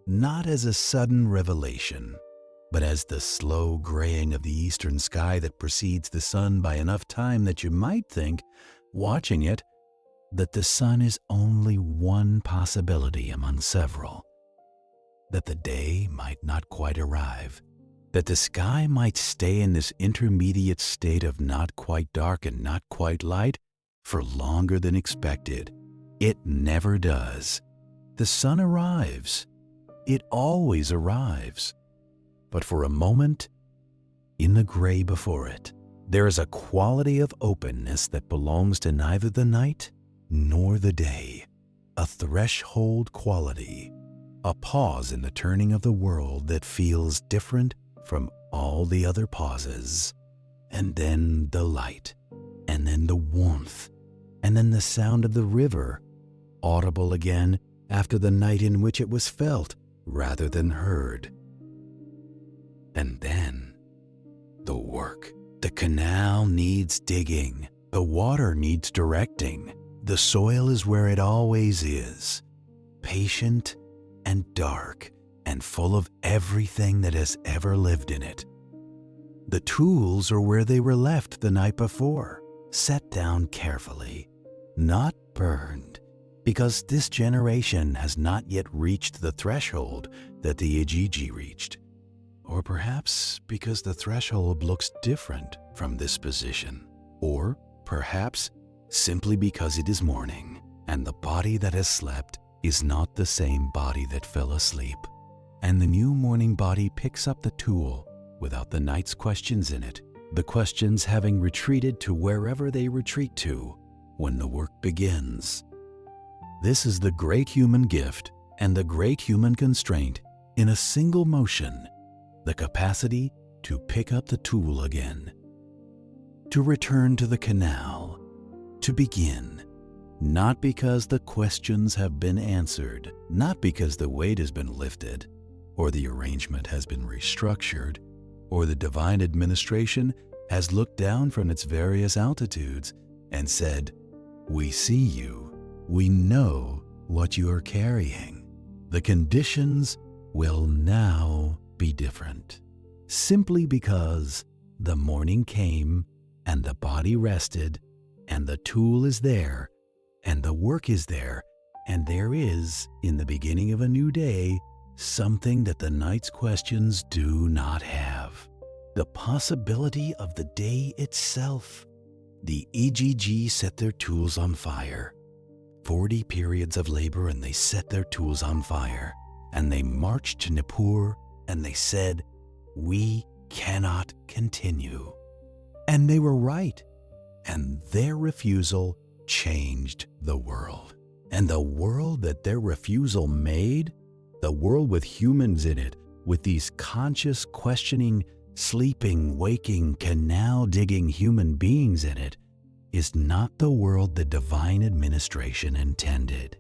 not as a sudden revelation, but as the slow graying of the eastern sky that precedes the sun by enough time that you might think, watching it, that the sun is only one possibility among several, that the day might not quite arrive, that the sky might stay in this intermediate state of not quite dark and not quite light for longer than expected. It never does. The sun arrives. It always arrives. But for a moment, in the gray before it, there is a quality of openness that belongs to neither the night nor the day, a threshold quality, a pause in the turning of the world that feels different from all the other pauses, and then the light, and then the warmth, and then the sound of the river, audible again after the night in which it was felt rather than heard. And then the work. The canal needs digging. The water needs directing. The soil is where it always is, patient and dark and full of everything that has ever lived in it. The tools are where they were left the night before, set down carefully, not burned, because this generation has not yet reached the threshold that the Igigi reached. Or perhaps because the threshold looks different from this position. Or perhaps simply because it is morning, and the body that has slept is not the same body that fell asleep, and the new morning body picks up the tool without the night's questions in it, the questions having retreated to wherever they retreat to when the work begins. This is the great human gift and the great human constraint in a single motion, the capacity to pick up the tool again, to return to the canal, to begin, not because the questions have been answered, not because the weight has been lifted, or the arrangement has been restructured, or the divine administration has looked down from its various altitudes and said, "We see you, we know what you are carrying." The conditions will now be different, simply because the morning came and the body rested, and the tool is there, and the work is there, and there is, in the beginning of a new day, something that the night's questions do not have. The possibility of the day itself. The EGG set their tools on fire. 40 periods of labor, and they set their tools on fire. And they marched to Nippur, and they said, "We cannot continue." And they were right. And their refusal changed the world. And the world that their refusal made, the world with humans in it, with these conscious, questioning, sleeping, waking, canal-digging human beings in it, is not the world the divine administration intended.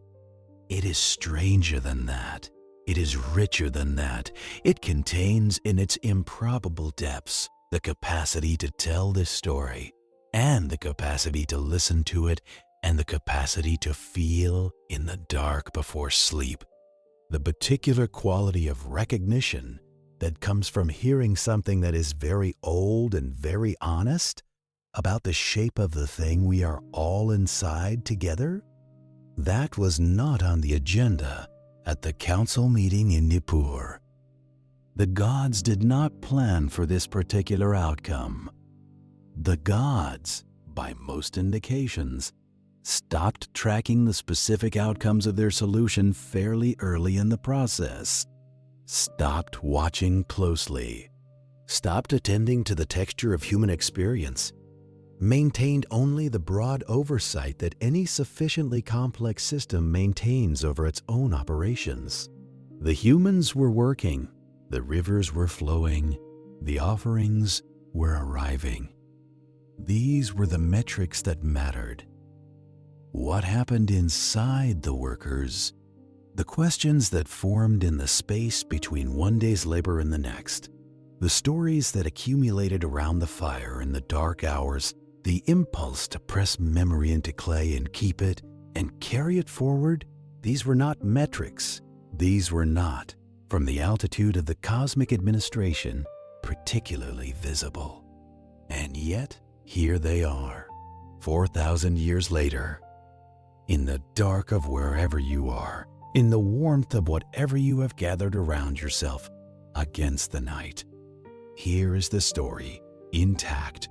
It is stranger than that. It is richer than that. It contains in its improbable depths the capacity to tell this story, and the capacity to listen to it, and the capacity to feel in the dark before sleep. The particular quality of recognition that comes from hearing something that is very old and very honest about the shape of the thing we are all inside together, that was not on the agenda at the council meeting in Nippur. The gods did not plan for this particular outcome. The gods, by most indications, stopped tracking the specific outcomes of their solution fairly early in the process, stopped watching closely, stopped attending to the texture of human experience, maintained only the broad oversight that any sufficiently complex system maintains over its own operations. The humans were working, the rivers were flowing, the offerings were arriving. These were the metrics that mattered. What happened inside the workers? The questions that formed in the space between one day's labor and the next. The stories that accumulated around the fire in the dark hours. The impulse to press memory into clay and keep it and carry it forward. These were not metrics. These were not, from the altitude of the cosmic administration, particularly visible. And yet, here they are, 4,000 years later. In the dark of wherever you are, in the warmth of whatever you have gathered around yourself against the night. Here is the story, intact.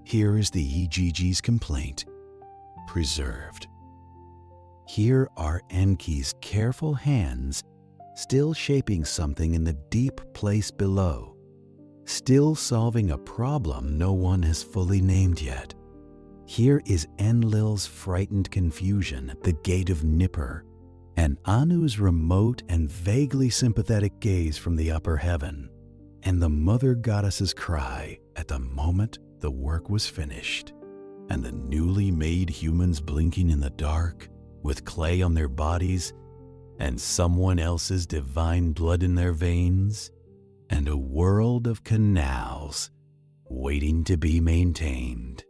Here is the EGG's complaint, preserved. Here are Enki's careful hands still shaping something in the deep place below, still solving a problem no one has fully named yet. Here is Enlil's frightened confusion at the gate of Nippur, and Anu's remote and vaguely sympathetic gaze from the upper heaven, and the mother goddess's cry at the moment the work was finished, and the newly made humans blinking in the dark with clay on their bodies and someone else's divine blood in their veins, and a world of canals waiting to be maintained.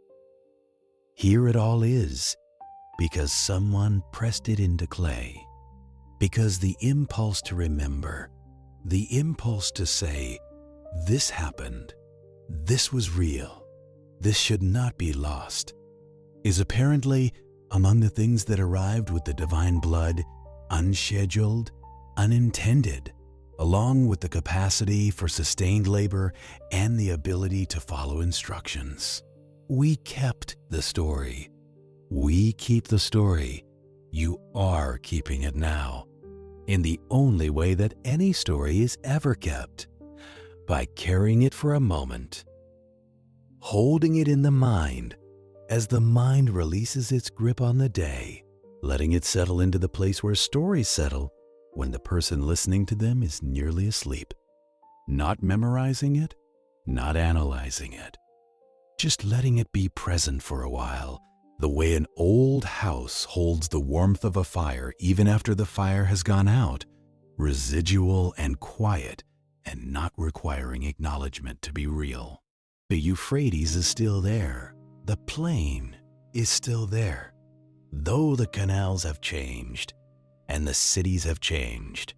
Here it all is, because someone pressed it into clay, because the impulse to remember, the impulse to say, this happened, this was real, this should not be lost, is apparently among the things that arrived with the divine blood, unscheduled, unintended, along with the capacity for sustained labor and the ability to follow instructions. We kept the story. We keep the story. You are keeping it now, in the only way that any story is ever kept, by carrying it for a moment, holding it in the mind as the mind releases its grip on the day, letting it settle into the place where stories settle when the person listening to them is nearly asleep. Not memorizing it, not analyzing it, just letting it be present for a while, the way an old house holds the warmth of a fire even after the fire has gone out, residual and quiet and not requiring acknowledgement to be real. The Euphrates is still there. The plain is still there. Though the canals have changed, and the cities have changed,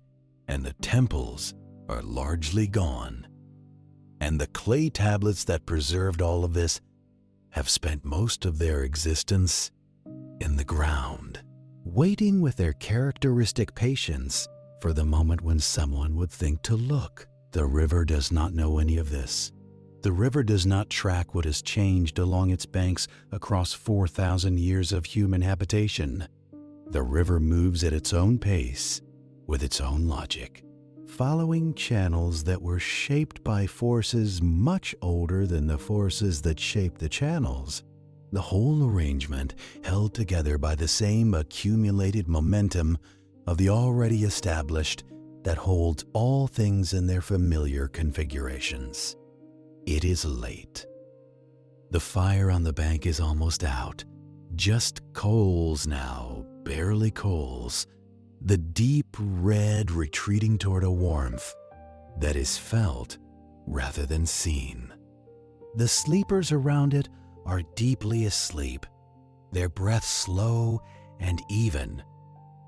and the temples are largely gone, and the clay tablets that preserved all of this have spent most of their existence in the ground, waiting with their characteristic patience for the moment when someone would think to look. The river does not know any of this. The river does not track what has changed along its banks across 4,000 years of human habitation. The river moves at its own pace, with its own logic, following channels that were shaped by forces much older than the forces that shaped the channels. The whole arrangement held together by the same accumulated momentum of the already established that holds all things in their familiar configurations. It is late. The fire on the bank is almost out. Just coals now, barely coals. The deep red retreating toward a warmth that is felt rather than seen. The sleepers around it are deeply asleep, their breath slow and even,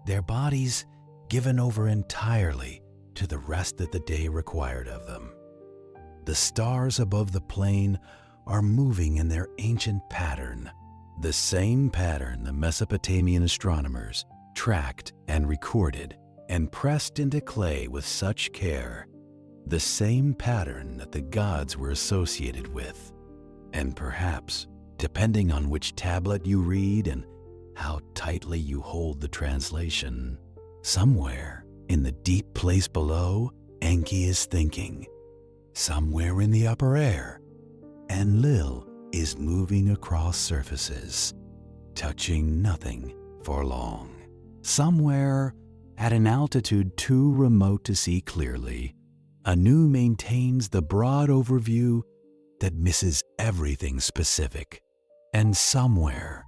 their bodies given over entirely to the rest that the day required of them. The stars above the plain are moving in their ancient pattern, the same pattern the Mesopotamian astronomers tracked and recorded and pressed into clay with such care, the same pattern that the gods were associated with. And perhaps, depending on which tablet you read and how tightly you hold the translation, somewhere in the deep place below, Enki is thinking, somewhere in the upper air, and Lil is moving across surfaces, touching nothing for long. Somewhere at an altitude too remote to see clearly, Anu maintains the broad overview that misses everything specific. And somewhere,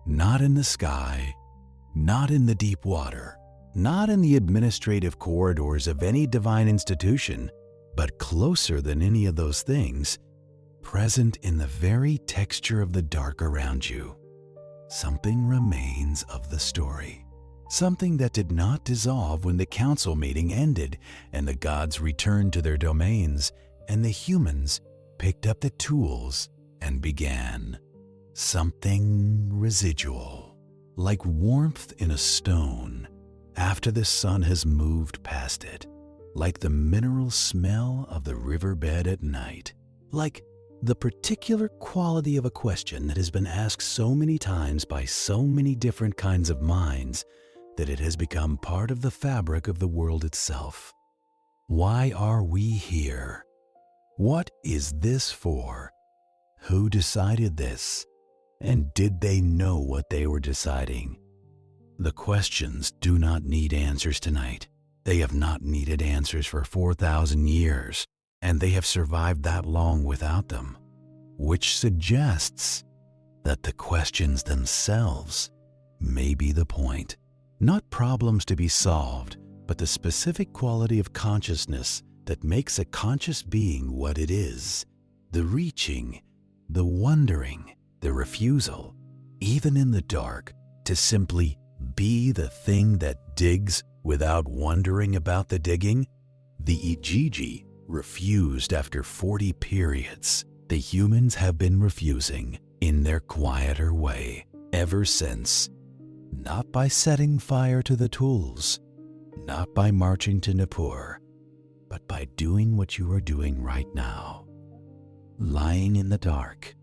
not in the sky, not in the deep water, not in the administrative corridors of any divine institution, but closer than any of those things, present in the very texture of the dark around you, something remains of the story. Something that did not dissolve when the council meeting ended and the gods returned to their domains and the humans picked up the tools and began. Something residual, like warmth in a stone after the sun has moved past it, like the mineral smell of the riverbed at night, like the particular quality of a question that has been asked so many times by so many different kinds of minds that it has become part of the fabric of the world itself. Why are we here? What is this for? Who decided this? And did they know what they were deciding? The questions do not need answers tonight. They have not needed answers for 4,000 years, and they have survived that long without them, which suggests that the questions themselves may be the point. Not problems to be solved, but the specific quality of consciousness that makes a conscious being what it is. The reaching, the wondering, the refusal, even in the dark, to simply be the thing that digs without wondering about the digging. The Ijiji refused after 40 periods. The humans have been refusing in their quieter way ever since. Not by setting fire to the tools, not by marching to Nippur, but by doing what you are doing right now. Lying in the dark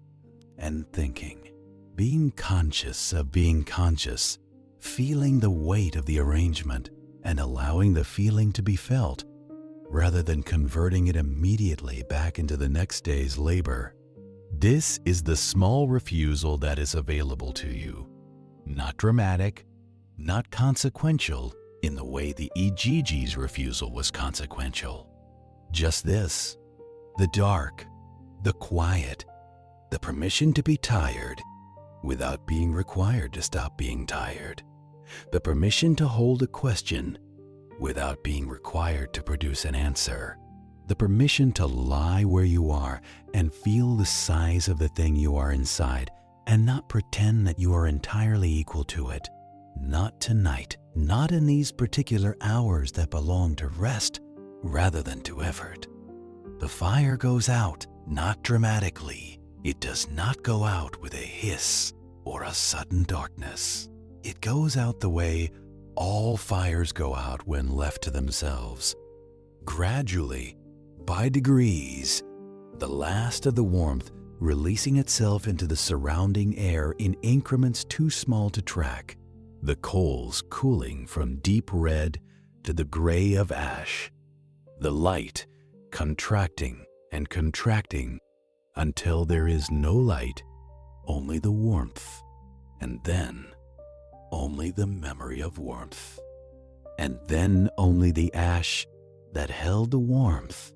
and thinking, being conscious of being conscious, feeling the weight of the arrangement and allowing the feeling to be felt, rather than converting it immediately back into the next day's labor. This is the small refusal that is available to you. Not dramatic, not consequential in the way the Ijiji's refusal was consequential. Just this, the dark, the quiet, the permission to be tired without being required to stop being tired, the permission to hold a question without being required to produce an answer, the permission to lie where you are and feel the size of the thing you are inside and not pretend that you are entirely equal to it. Not tonight, not in these particular hours that belong to rest rather than to effort. The fire goes out, not dramatically. It does not go out with a hiss or a sudden darkness. It goes out the way all fires go out when left to themselves. Gradually, by degrees, the last of the warmth releasing itself into the surrounding air in increments too small to track, the coals cooling from deep red to the gray of ash, the light contracting and contracting until there is no light, only the warmth, and then only the memory of warmth, and then only the ash that held the warmth,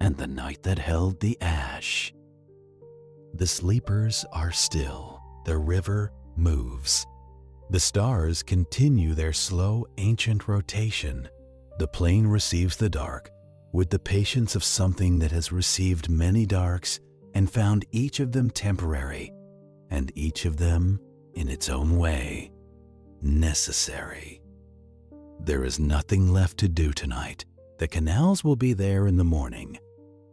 and the night that held the ash. The sleepers are still. The river moves. The stars continue their slow, ancient rotation. The plane receives the dark with the patience of something that has received many darks and found each of them temporary, and each of them, in its own way, necessary. There is nothing left to do tonight. The canals will be there in the morning.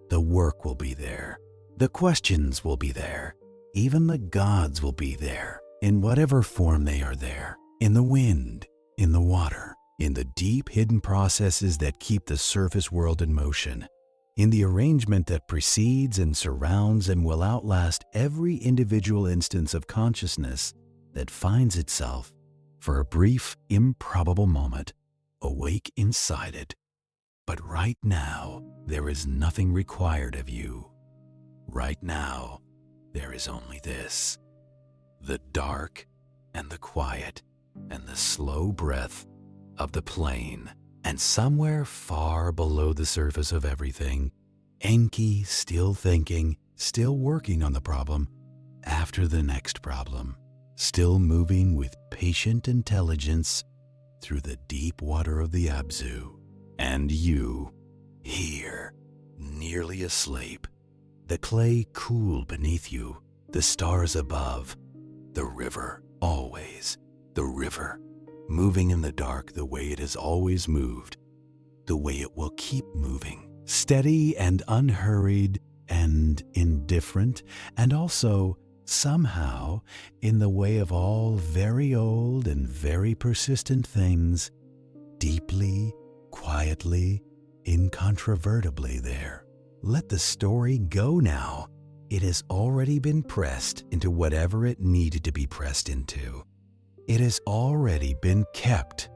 The work will be there. The questions will be there. Even the gods will be there, in whatever form they are there, in the wind, in the water, in the deep hidden processes that keep the surface world in motion, in the arrangement that precedes and surrounds and will outlast every individual instance of consciousness that finds itself, for a brief, improbable moment, awake inside it. But right now, There is nothing required of you. Right now, there is only this: the dark and the quiet and the slow breath of the plane. And somewhere far below the surface of everything, Enki still thinking, still working on the problem after the next problem, still moving with patient intelligence through the deep water of the Abzu. And you, here, nearly asleep, the clay cool beneath you, the stars above, the river, always, the river, moving in the dark the way it has always moved, the way it will keep moving, steady and unhurried and indifferent, and also, somehow, in the way of all very old and very persistent things, deeply, quietly, incontrovertibly there. Let the story go now. It has already been pressed into whatever it needed to be pressed into. It has already been kept